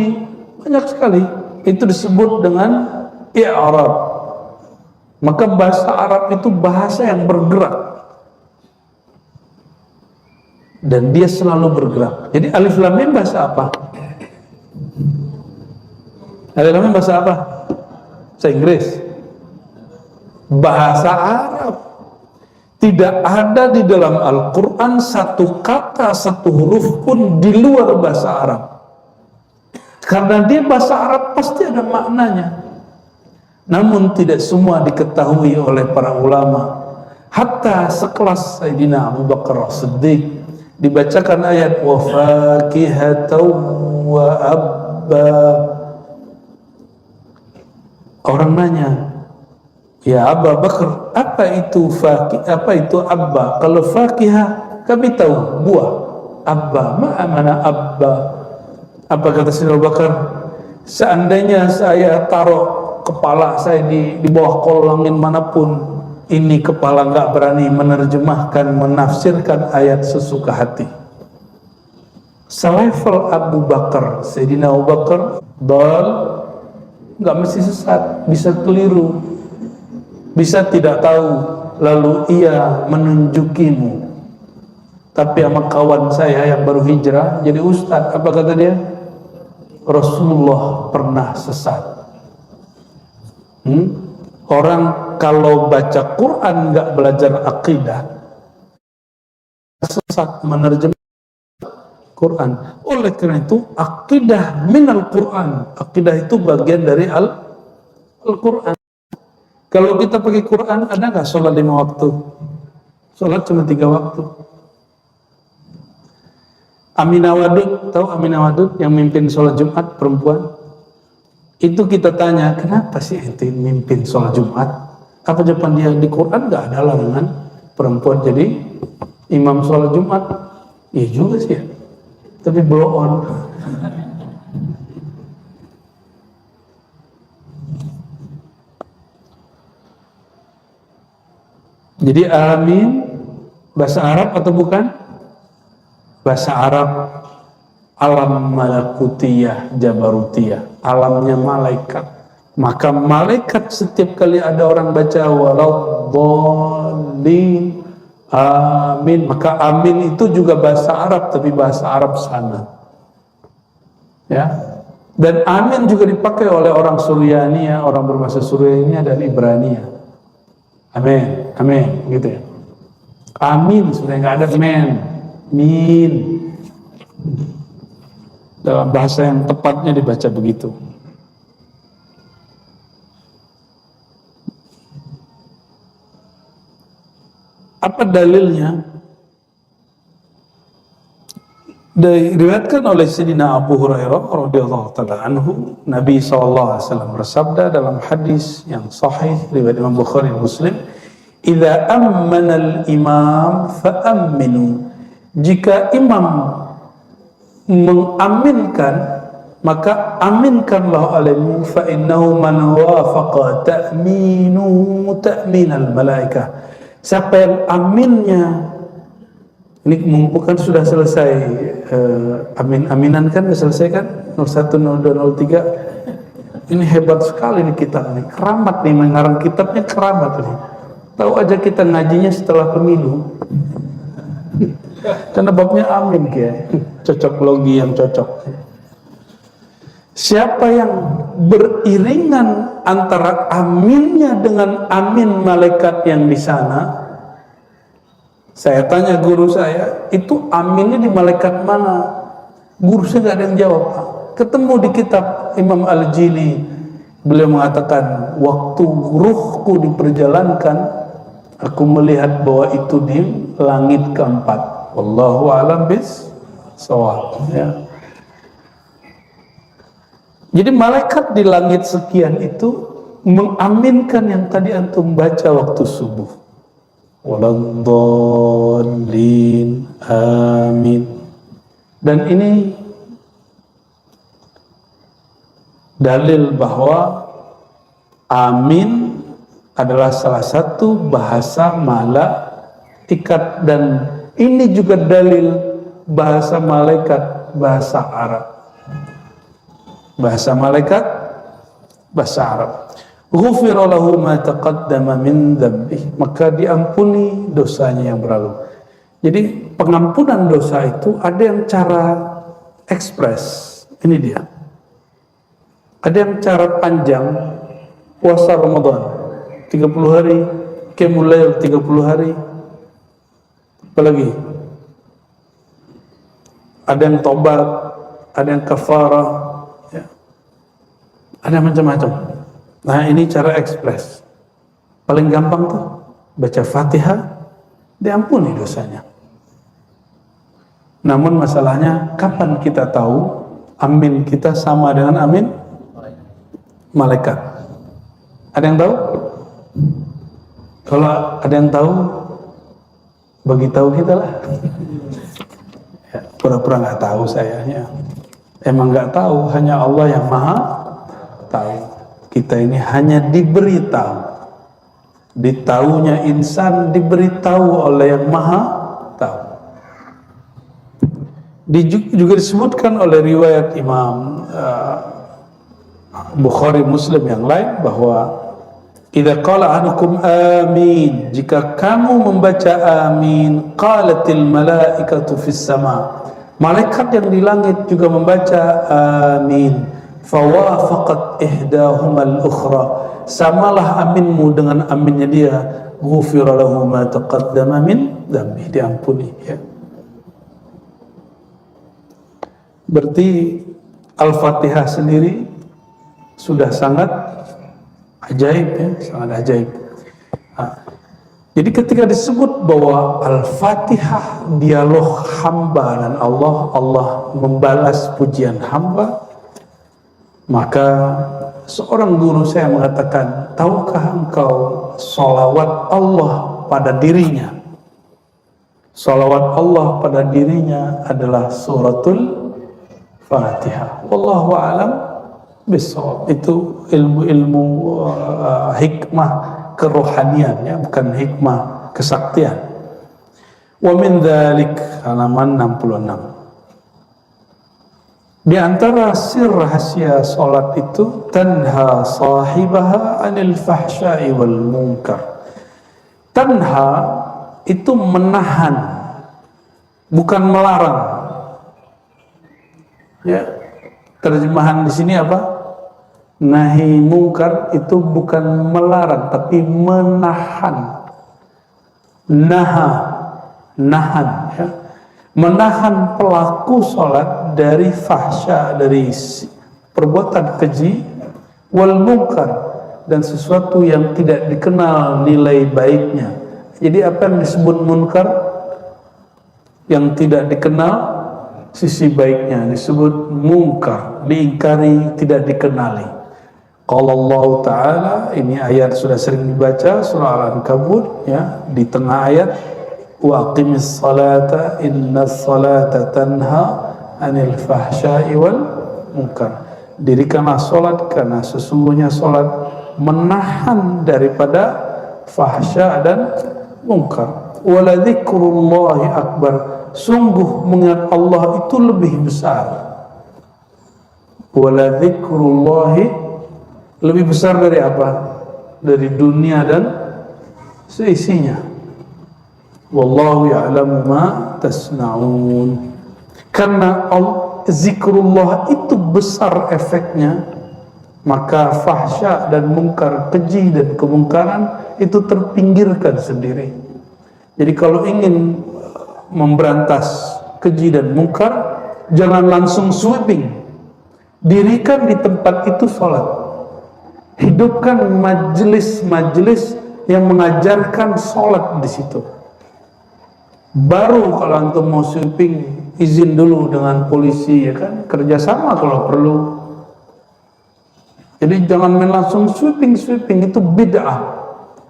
A: banyak sekali. Itu disebut dengan i'rab. Maka bahasa Arab itu bahasa yang bergerak. Dan dia selalu bergerak. Jadi alif lam mim bahasa apa? Alif lam mim bahasa apa? Bahasa Inggris. Bahasa Arab. Tidak ada di dalam Al-Quran satu kata, satu huruf pun di luar bahasa Arab. Karena dia bahasa Arab pasti ada maknanya. Namun tidak semua diketahui oleh para ulama. Hatta sekelas Sayyidina Abu Bakar As-Siddiq dibacakan ayat wa fakihatan wa abba. Orang nanya, ya Abu Bakar, apa itu fakih, apa itu abba? Kalau fakihah kami tahu buah. Abba, mana abba? Apa kata Sayyidina Abu Bakar? Seandainya saya taruh kepala saya di bawah kolong angin manapun, ini kepala nggak berani menerjemahkan, menafsirkan ayat sesuka hati. Selevel Abu Bakar, Sayyidina Abu Bakar, nggak mesti sesat, bisa keliru, bisa tidak tahu, lalu ia menunjukimu. Tapi sama kawan saya yang baru hijrah jadi ustadz, apa kata dia? Rasulullah pernah sesat. Orang kalau baca Quran nggak belajar akidah, sesat menerjemah Quran. Oleh karena itu akidah minal Quran, akidah itu bagian dari Al-Quran. Kalau kita pakai Quran, ada nggak sholat 5 waktu? Sholat cuma 3 waktu. Aminah Wadud, tahu Aminah Wadud yang mimpin sholat Jumat perempuan? Itu kita tanya, kenapa sih ente mimpin sholat Jumat? Apa jawaban dia? Di Quran nggak ada larangan perempuan jadi imam sholat Jumat. Iya juga sih ya, tapi blow on. Jadi amin bahasa Arab atau bukan? Bahasa Arab alam malakutiyah jabarutiyah, alamnya malaikat. Maka malaikat setiap kali ada orang baca waladhdallin amin, maka amin itu juga bahasa Arab tapi bahasa Arab sana. Ya. Dan amin juga dipakai oleh orang Suryania, orang berbahasa Suryania dan Ibrania. Amin, amin gitu ya. Amin sebenarnya nggak ada min. Dalam bahasa yang tepatnya dibaca begitu. Apa dalilnya? Diriwayatkan oleh Sayyidina Abu Hurairah radhiyallahu taala anhu, Nabi SAW bersabda dalam hadis yang sahih riwayat Imam Bukhari dan Muslim, "Idza ammana al-imam fa aminu." Jika imam mengaminkan, maka aminkanlah olehmu, fa innahu man wafaqa ta'minu ta'minal malaikah. Siapa yang aminnya, ini mumpung kan sudah selesai aminan kan, sudah selesai kan 01, 02, 03. Ini hebat sekali nih kita nih, keramat nih, mengarang kitabnya keramat nih. Tahu aja kita ngajinya setelah pemilu. Karena babnya amin kayak cocok logi yang cocok. Siapa yang beriringan antara aminnya dengan amin malaikat yang di sana? Saya tanya guru saya, itu aminnya di malaikat mana? Guru saya nggak ada yang jawab. Ketemu di kitab Imam Al-Jili, beliau mengatakan, waktu ruhku diperjalankan, aku melihat bahwa itu di langit keempat. Wallahu a'lam bis-shawab. Ya. Jadi malaikat di langit sekian itu mengaminkan yang tadi antum baca waktu subuh. Waladhdallin amin. Dan ini dalil bahwa amin adalah salah satu bahasa malaikat, dan ini juga dalil bahasa malaikat, bahasa Arab. Bahasa malaikat, bahasa Arab. Ghufira lahu ma taqaddama min dzambih, maka diampuni dosanya yang berlalu. Jadi pengampunan dosa itu ada yang cara ekspres, ini dia. Ada yang cara panjang, puasa Ramadan 30 hari, qiyamul lail 30 hari. Apalagi ada yang tobat, ada yang kafarah, ya. Ada macam-macam. Nah, ini cara ekspres. Paling gampang tuh baca Fatihah, diampuni dosanya. Namun masalahnya, kapan kita tahu amin kita sama dengan amin malaikat? Ada yang tahu? Kalau ada yang tahu, bagi tahu kita lah. Ya, pura-pura nggak tahu saya. Ya. Emang nggak tahu, hanya Allah yang maha tahu. Kita ini hanya diberitahu. Ditahunya insan diberitahu oleh yang maha tahu. Juga disebutkan oleh riwayat Imam Bukhari Muslim yang lain bahwa idza qala ahadukum amin, jika kamu membaca amin, qalatil malaikatu fis sama, malaikat yang di langit juga membaca amin, fawafaqat ihdahumal ukhra, samalah aminmu dengan aminnya dia, ghufira lahu ma taqaddama min dzambi, diampuni ya. Berarti Al-Fatihah sendiri sudah sangat ajaib ya, sangat ajaib. Nah, jadi ketika disebut bahwa Al-Fatihah dialog hamba dan Allah, Allah membalas pujian hamba, maka seorang guru saya mengatakan, tahukah engkau sholawat Allah pada dirinya? Sholawat Allah pada dirinya adalah suratul Fatihah. Wallahu a'lam bishawab. Itu ilmu hikmah kerohanian ya, bukan hikmah kesaktian. Wa min dzalik, halaman 66. Di antara sir rahasia salat itu, tanha sahibaha anil fahsya'i wal munkar. Tanha itu menahan, bukan melarang. Ya, terjemahan di sini apa? Nahi mungkar itu bukan melarang, tapi menahan. Nahan ya. Menahan pelaku sholat dari fahsya, dari perbuatan keji, wal munkar, dan sesuatu yang tidak dikenal nilai baiknya. Jadi apa yang disebut munkar? Yang tidak dikenal sisi baiknya disebut munkar, diingkari, tidak dikenali. Qala Allah Ta'ala, ini ayat sudah sering dibaca, surah Al-Ankabut ya, di tengah ayat, wa aqimis salata innas salata tanha anil fahsya'i wal munkar. Dirikanlah salat karena sesungguhnya salat menahan daripada fahsya dan munkar. Wala dzikrullahi akbar, sungguh mengingat Allah itu lebih besar. Wala dzikrullahi, lebih besar dari apa? Dari dunia dan seisinya. Wallahu ya'lamu ma tasna'un. Karena zikrullah itu besar efeknya, maka fahsya dan mungkar, keji dan kemungkaran itu terpinggirkan sendiri. Jadi kalau ingin memberantas keji dan mungkar, jangan langsung sweeping. Dirikan di tempat itu sholat. Hidupkan majelis-majelis yang mengajarkan sholat di situ. Baru kalau antum mau sweeping, izin dulu dengan polisi ya kan, kerjasama kalau perlu. Jadi jangan main langsung sweeping, itu bid'ah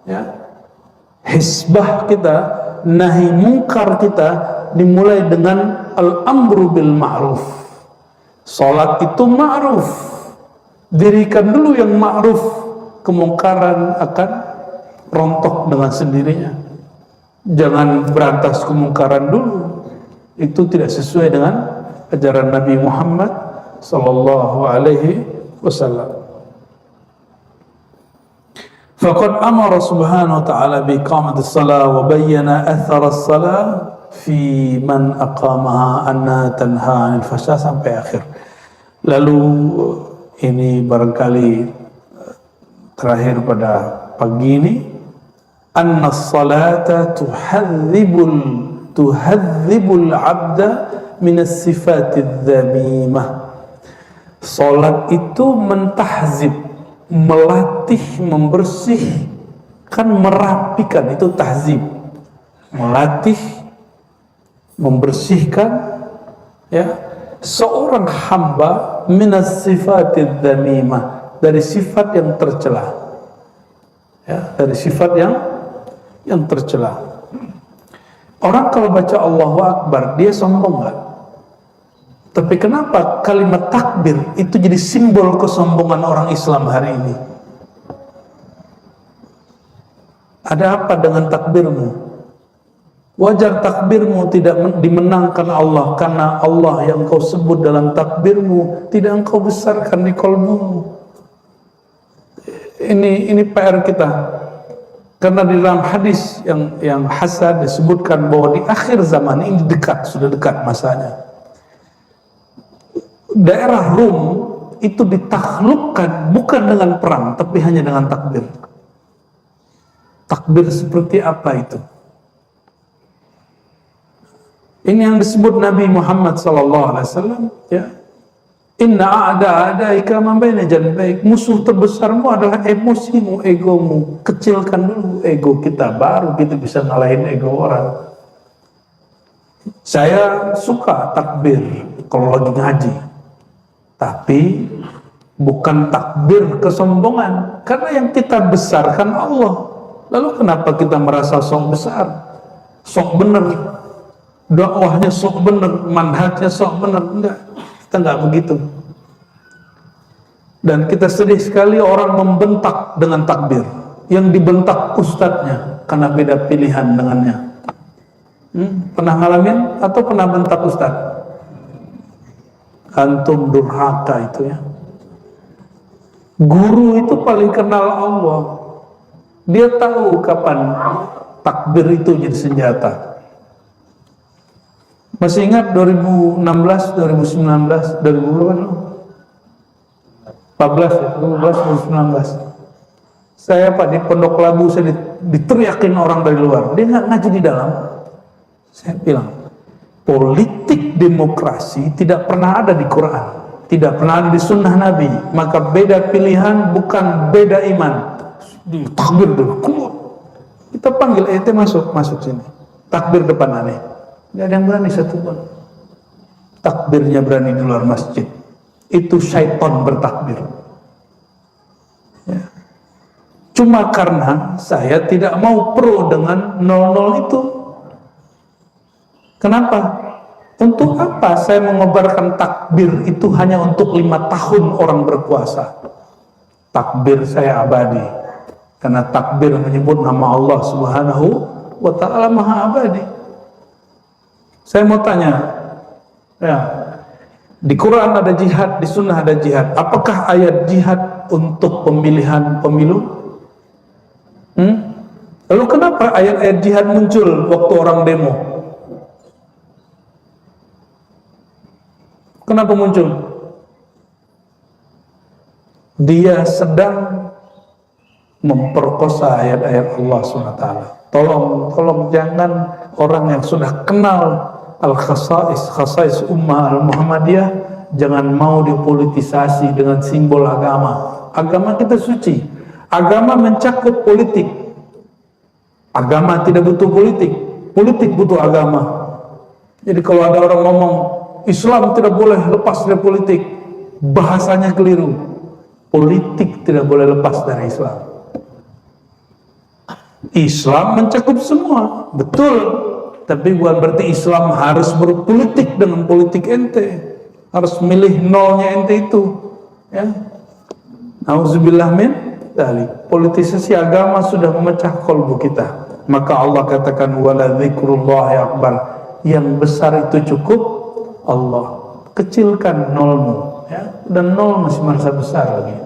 A: ya. Hisbah kita, nahi mungkar kita dimulai dengan al-amru bil ma'ruf. Salat itu ma'ruf, dirikan dulu yang ma'ruf, kemungkaran akan rontok dengan sendirinya. Jangan berantas kemungkaran dulu, itu tidak sesuai dengan ajaran Nabi Muhammad sallallahu alaihi wasallam. Faqad amara subhanahu wa ta'ala bi iqamati as-salah wa bayyana athara as-salah fi man aqamaha anna tanha 'anil fahsya, sampai akhir. Lalu ini barangkali terakhir pada pagi ini, anna as-salata tuhadzibul 'abda min as-sifati adh-dhamimah. Sholat itu mentahzib, melatih, membersihkan, merapikan, itu tahzib. Melatih, membersihkan, ya, seorang hamba minas sifatid dzamimah, dari sifat yang tercela, ya, dari sifat yang tercela. Orang kalau baca Allahu Akbar dia sombong nggak? Tapi kenapa kalimat takbir itu jadi simbol kesombongan orang Islam hari ini? Ada apa dengan takbirmu? Wajar takbirmu tidak dimenangkan Allah, karena Allah yang kau sebut dalam takbirmu tidak engkau besarkan di kolbumu. Ini PR kita. Karena di dalam hadis yang hasan disebutkan bahwa di akhir zaman ini dekat, sudah dekat masanya. Daerah Rum itu ditaklukkan bukan dengan perang, tapi hanya dengan takbir. Takbir seperti apa itu? Ini yang disebut Nabi Muhammad SAW, ya. Inna a'da'ika man baina janbaik. Musuh terbesarmu adalah emosimu, egomu. Kecilkan dulu ego kita, baru kita bisa ngalahin ego orang. Saya suka takbir kalau lagi ngaji, tapi bukan takbir kesombongan, karena yang kita besarkan Allah. Lalu kenapa kita merasa sok besar, sok bener, dakwahnya sok bener, manhajnya sok bener? Enggak, kita enggak begitu. Dan kita sedih sekali orang membentak dengan takbir, yang dibentak ustadznya karena beda pilihan dengannya. Pernah ngalamin atau pernah bentak ustadz? Antum durhaka itu, ya. Guru itu paling kenal Allah. Dia tahu kapan takbir itu jadi senjata. Masih ingat 2016, 2019, 2014 ya, 2019. Saya Pak di Pondok Labu, saya diteriakin orang dari luar. Dia nggak ngaji di dalam. Saya bilang, politik demokrasi tidak pernah ada di Quran, tidak pernah ada di sunnah Nabi. Maka beda pilihan bukan beda iman. Takbir dulu, keluar. Kita panggil ente masuk sini. Takbir depan aneh. Gak ada yang berani satupun. Takbirnya berani di luar masjid. Itu syaitan bertakbir. Ya. Cuma karena saya tidak mau pro dengan 00 itu. Kenapa? Untuk apa saya mengobarkan takbir itu hanya untuk 5 tahun orang berkuasa? Takbir saya abadi. Karena takbir menyebut nama Allah Subhanahu wa ta'ala Maha Abadi. Saya mau tanya, ya, di Quran ada jihad, di sunnah ada jihad. Apakah ayat jihad untuk pemilihan pemilu? Lalu kenapa ayat-ayat jihad muncul waktu orang demo? Kenapa muncul? Dia sedang memperkosa ayat-ayat Allah SWT. Tolong jangan orang yang sudah kenal khasais ummah al-Muhammadiyah, jangan mau dipolitisasi dengan simbol agama. Agama kita suci. Agama mencakup politik. Agama tidak butuh politik. Politik butuh agama. Jadi kalau ada orang ngomong Islam tidak boleh lepas dari politik, bahasanya keliru. Politik tidak boleh lepas dari Islam. Islam mencakup semua, betul. Tapi bukan berarti Islam harus berpolitik dengan politik ente, harus milih nolnya ente itu, ya. Auzubillah min dzalik. Politisasi agama sudah memecah kolbu kita. Maka Allah katakan wala dzikrullahi akbar. Yang besar itu cukup Allah. Kecilkan nolmu, ya. Dan nol masih merasa besar lagi.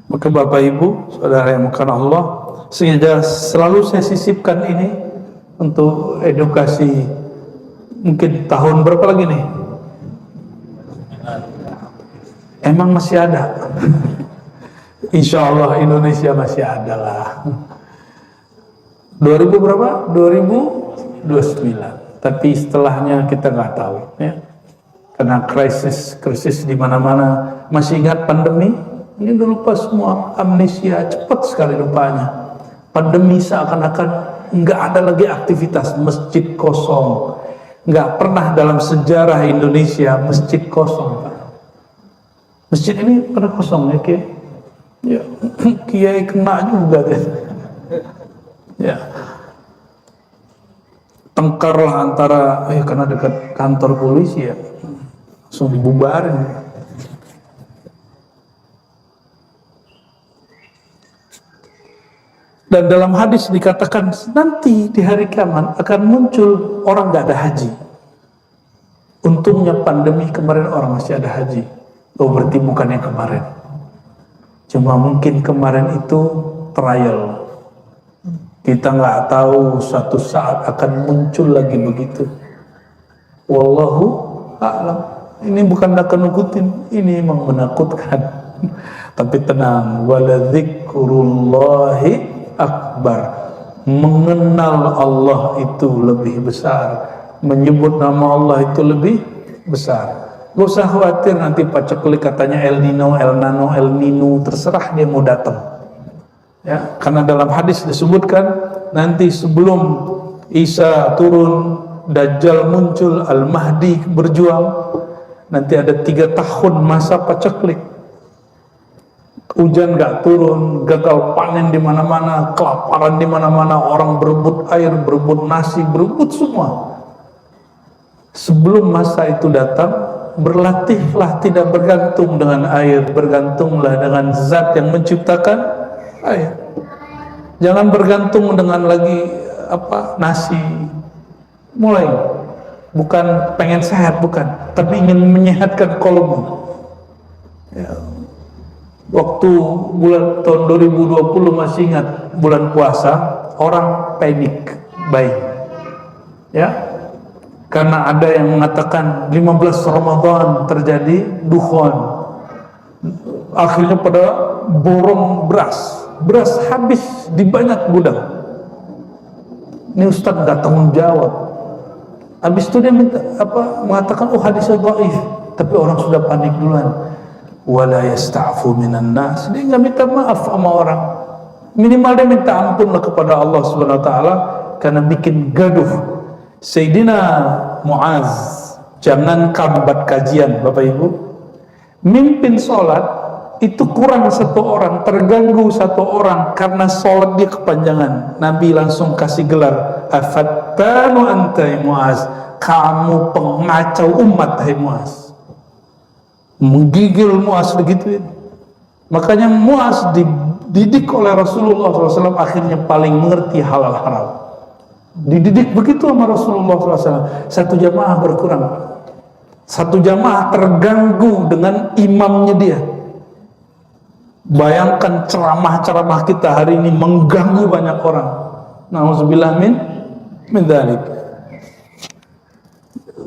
A: Maka Bapak Ibu, saudara yang bukan Allah, sehingga selalu saya sisipkan ini untuk edukasi. Mungkin tahun berapa lagi nih? Emang masih ada? Insya Allah Indonesia masih ada lah. 2000 berapa? 2029. Tapi setelahnya kita nggak tahu, ya. karena krisis di mana-mana. Masih ingat pandemi? Ini udah lupa semua, amnesia, cepat sekali lupanya. Pandemi seakan-akan nggak ada lagi aktivitas, masjid kosong. Nggak pernah dalam sejarah Indonesia masjid kosong. Masjid ini pernah kosong ya, Kiai? Ya, Kiai kena juga deh. Ya, tengkarlah antara, karena dekat kantor polisi ya, langsung dibubarin. Dan dalam hadis dikatakan nanti di hari kiamat akan muncul orang gak ada haji. Untungnya pandemi kemarin orang masih ada haji. Oh, berarti bukan yang kemarin. Cuma mungkin kemarin itu trial. Kita nggak tahu suatu saat akan muncul lagi begitu. Wallahu a'lam. Ini bukan nakut-nakutin, ini memang menakutkan. Tapi tenang, waladzikrullahi akbar. Mengenal Allah itu lebih besar. Menyebut nama Allah itu lebih besar. Gak usah khawatir nanti paceklik katanya El Nino, El Nano, El Nino, terserah dia mau datang. Ya, karena dalam hadis disebutkan nanti sebelum Isa turun, Dajjal muncul, Al-Mahdi berjuang, nanti ada 3 tahun masa paceklik. Hujan gak turun, gagal panen di mana-mana, kelaparan di mana-mana, orang berebut air, berebut nasi, berebut semua. Sebelum masa itu datang, berlatihlah tidak bergantung dengan air, bergantunglah dengan zat yang menciptakan air. Jangan bergantung dengan lagi nasi. Mulai bukan pengen sehat, bukan, tapi ingin menyehatkan kolbu. Ya. Waktu bulan tahun 2020 masih ingat bulan puasa, orang panik buying. Ya. Karena ada yang mengatakan 15 Ramadan terjadi dukhon. Akhirnya pada borong beras habis di banyak gudang. Ini Ustadz nggak tanggung jawab. Habis itu dia mengatakan hadisnya dhaif, tapi orang sudah panik duluan. Wala yasta'fu minan nas. Dia nggak minta maaf sama orang. Minimal dia minta ampunlah kepada Allah Subhanahu wa taala karena bikin gaduh. Sayyidina Muaz, jangan kambat kajian Bapak Ibu. Mimpin sholat itu kurang 1 orang, terganggu 1 orang karena sholat dia kepanjangan. Nabi langsung kasih gelar, afattanu anta Muaz, kamu pengacau umat hai Muaz. Menggigil Muaz begituin. Makanya Muaz dididik oleh Rasulullah SAW, akhirnya paling mengerti halal haram. Dididik begitu sama Rasulullah SAW. 1 jamaah berkurang, 1 jamaah terganggu dengan imamnya dia. Bayangkan ceramah-ceramah kita hari ini mengganggu banyak orang. Nauzubillah min dzalik.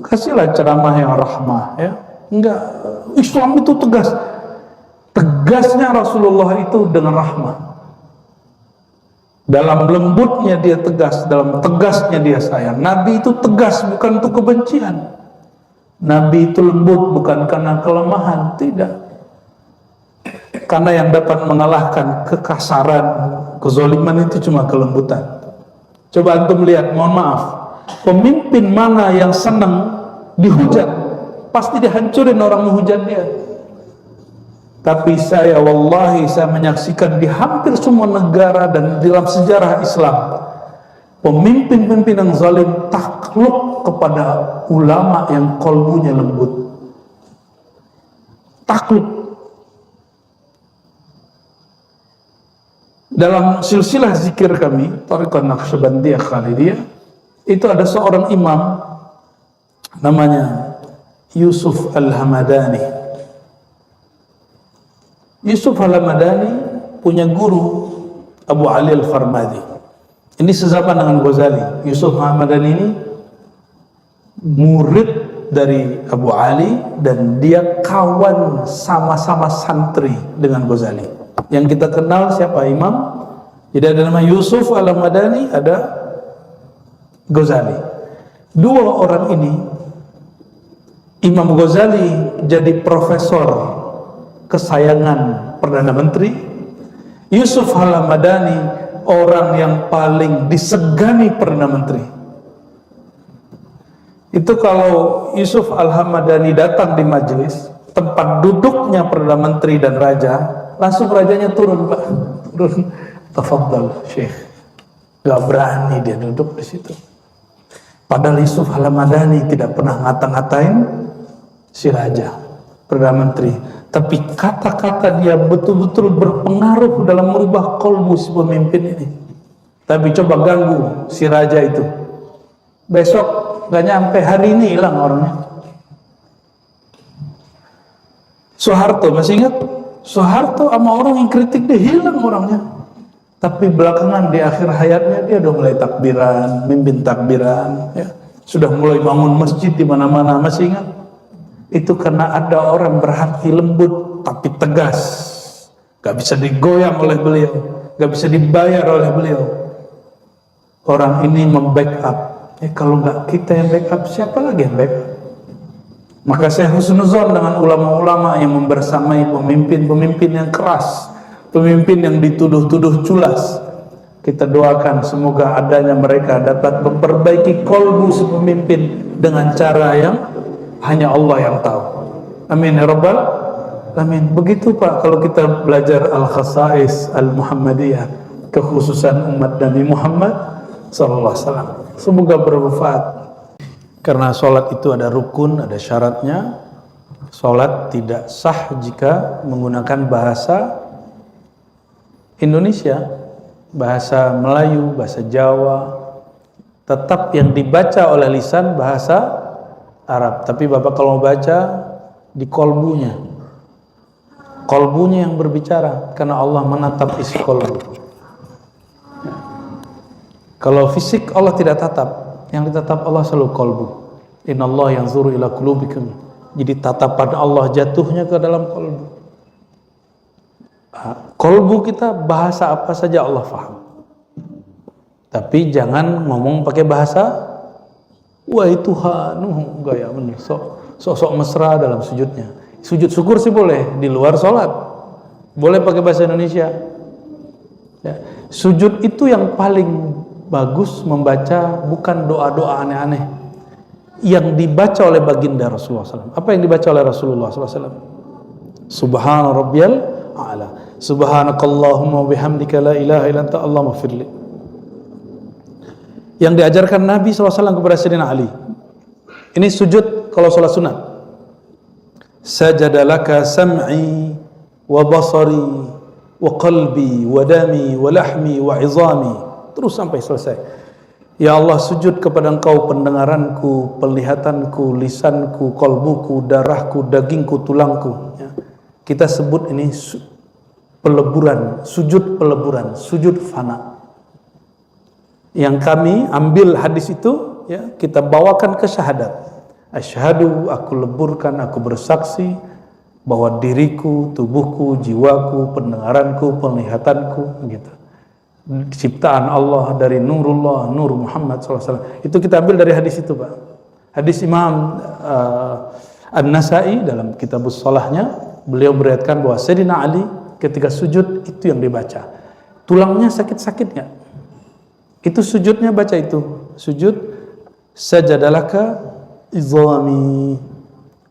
A: Kasihlah ceramah yang rahmah ya. Enggak, Islam itu tegas. Tegasnya Rasulullah itu dengan rahmah. Dalam lembutnya dia tegas, dalam tegasnya dia sayang. Nabi itu tegas bukan untuk kebencian. Nabi itu lembut bukan karena kelemahan, tidak. Karena yang dapat mengalahkan kekasaran, kezaliman itu cuma kelembutan. Coba antum lihat, mohon maaf, pemimpin mana yang senang dihujat, pasti dihancurin orang menghujat dia. Tapi wallahi saya menyaksikan di hampir semua negara dan dalam sejarah Islam, pemimpin-pemimpin yang zalim takluk kepada ulama yang kolbunya lembut. Takluk. Dalam silsilah zikir kami, Thariqah Naqsyabandiyah Khalidiyah, itu ada seorang imam namanya Yusuf Al-Hamadani. Yusuf Al-Hamadani punya guru Abu Ali Al-Farmadi. Ini sezaman dengan Ghazali. Yusuf Al-Hamadani ini murid dari Abu Ali dan dia kawan sama-sama santri dengan Ghazali. Yang kita kenal siapa? Imam. Jadi ada nama Yusuf Al-Hamadani, ada Ghazali. 2 orang ini Imam Ghazali jadi profesor kesayangan Perdana Menteri. Yusuf Al-Hamadani orang yang paling disegani Perdana Menteri. Itu kalau Yusuf Al-Hamadani datang di majelis tempat duduknya Perdana Menteri dan Raja, langsung rajanya turun, Pak. Turun, tafadhal Syekh. Gak berani dia duduk di situ. Padahal Yusuf Al-Hamadani tidak pernah ngata-ngatain si Raja, Perdana Menteri. Tapi kata-kata dia betul-betul berpengaruh dalam merubah kolbu si pemimpin ini. Tapi coba ganggu si Raja itu. Besok gak nyampe hari ini hilang orangnya. Soeharto, masih ingat? Soeharto sama orang yang kritik dia hilang orangnya. Tapi belakangan di akhir hayatnya dia udah mulai takbiran, mimpin takbiran, ya. Sudah mulai bangun masjid di mana-mana, masih ingat? Itu karena ada orang berhati lembut tapi tegas, gak bisa digoyang oleh beliau, gak bisa dibayar oleh beliau. Orang ini membackup. Kalau nggak kita yang backup, siapa lagi yang backup? Maka saya husnuzon dengan ulama-ulama yang membersamai pemimpin-pemimpin yang keras, pemimpin yang dituduh-tuduh culas. Kita doakan semoga adanya mereka dapat memperbaiki kolbu si pemimpin dengan cara yang hanya Allah yang tahu. Amin ya rabbal alamin. Begitu Pak, kalau kita belajar al-khasais al-Muhammadiyah, kekhususan umat Nabi Muhammad sallallahu alaihi wasallam. Semoga bermanfaat. Karena sholat itu ada rukun, ada syaratnya. Sholat tidak sah jika menggunakan bahasa Indonesia, bahasa Melayu, bahasa Jawa. Tetap yang dibaca oleh lisan bahasa Arab. Tapi Bapak kalau mau baca di kolbunya, kolbunya yang berbicara, karena Allah menatap isi kolbu. Kalau fisik Allah tidak tatap, yang ditatap Allah selalu kolbu. Innallaha yanzuru ila qulubikum. Jadi tatapan Allah jatuhnya ke dalam kolbu. Kolbu kita bahasa apa saja Allah faham. Tapi jangan ngomong pakai bahasa wahai Tuhan, gaya bener, sok mesra dalam sujudnya. Sujud syukur sih boleh di luar sholat, boleh pakai bahasa Indonesia. Ya. Sujud itu yang paling bagus membaca bukan doa-doa aneh-aneh yang dibaca oleh baginda Rasulullah SAW. Apa yang dibaca oleh Rasulullah SAW? Subhana rabbiyal a'la, subhanakallahumma bihamdika la ilaha illa anta allahumma firli. Yang diajarkan Nabi SAW kepada Sayyidina Ali. Ini sujud kalau sholat sunat. Sajadalaka sam'i wa basari wa qalbi wa dami wa lahmi wa izami. Terus sampai selesai. Ya Allah, sujud kepada Engkau pendengaranku, penglihatanku, lisanku, kolbuku, darahku, dagingku, tulangku. Ya. Kita sebut ini peleburan, sujud fana. Yang kami ambil hadis itu, ya, kita bawakan ke syahadat. Asyhadu, aku leburkan, aku bersaksi bahwa diriku, tubuhku, jiwaku, pendengaranku, penglihatanku, gitu. Ciptaan Allah dari nurullah, nur Muhammad SAW. Itu kita ambil dari hadis itu, Pak. Hadis Imam An-Nasai dalam kitabus sholahnya, beliau meriwayatkan bahwa Sayyidina Ali ketika sujud itu yang dibaca. Tulangnya sakit-sakit nggak? Itu sujudnya baca itu. Sujud sajadalaka izami.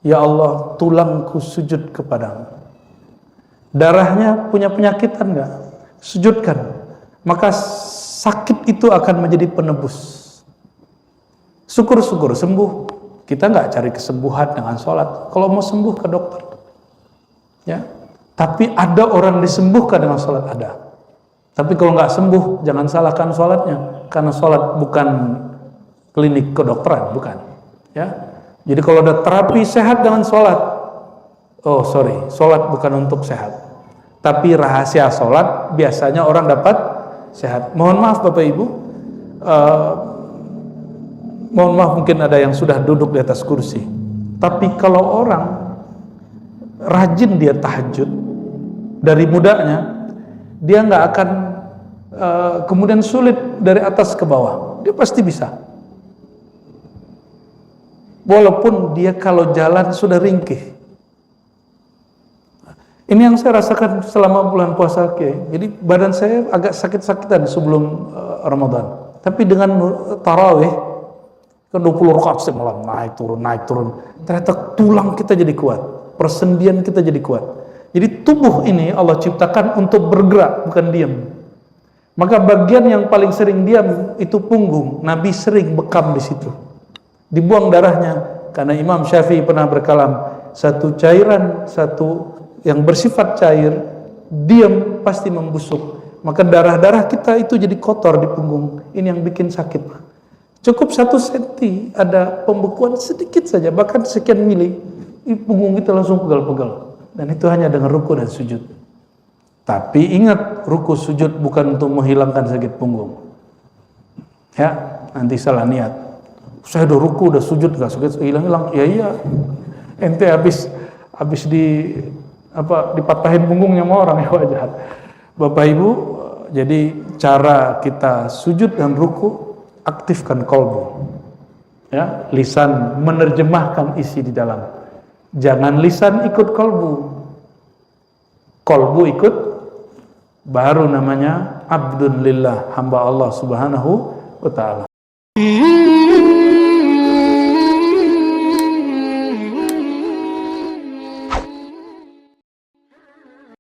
A: Ya Allah, tulangku sujud kepadamu. Darahnya punya penyakitan nggak? Sujudkan. Maka sakit itu akan menjadi penebus. Syukur-syukur sembuh. Kita nggak cari kesembuhan dengan sholat. Kalau mau sembuh ke dokter, ya. Tapi ada orang disembuhkan dengan sholat, ada. Tapi kalau nggak sembuh, jangan salahkan sholatnya, karena sholat bukan klinik kedokteran, bukan. Ya. Jadi kalau ada terapi sehat dengan sholat, oh sorry, sholat bukan untuk sehat. Tapi rahasia sholat biasanya orang dapat sehat. Mohon maaf Bapak Ibu, mohon maaf mungkin ada yang sudah duduk di atas kursi. Tapi kalau orang rajin dia tahajud dari mudanya, dia nggak akan kemudian sulit dari atas ke bawah. Dia pasti bisa. walaupun dia kalau jalan sudah ringkih. Ini yang saya rasakan selama bulan puasa, jadi badan saya agak sakit-sakitan sebelum Ramadan. Tapi dengan tarawih kan 20 rakaat semalam naik turun. Ternyata tulang kita jadi kuat, persendian kita jadi kuat. Jadi tubuh ini Allah ciptakan untuk bergerak, bukan diam. Maka bagian yang paling sering diam itu punggung. Nabi sering bekam di situ. Dibuang darahnya, karena Imam Syafi'i pernah berkalam, satu cairan, satu yang bersifat cair, diam pasti membusuk. Maka darah-darah kita itu jadi kotor di punggung. Ini yang bikin sakit. Cukup 1 senti ada pembekuan sedikit saja, bahkan sekian mili, punggung kita langsung pegal-pegal. Dan itu hanya dengan ruku dan sujud. Tapi ingat, ruku sujud bukan untuk menghilangkan sakit punggung. Ya, nanti salah niat. Saya udah ruku, udah sujud, gak sakit, hilang-hilang. Ya iya, ente habis dipatahin punggungnya sama orang, ya wajar. Bapak Ibu, jadi cara kita sujud dan ruku, aktifkan kolbu. Ya, lisan menerjemahkan isi di dalam. Jangan lisan ikut kolbu. Kolbu ikut, baru namanya abdun lillah, hamba Allah Subhanahu wa ta'ala.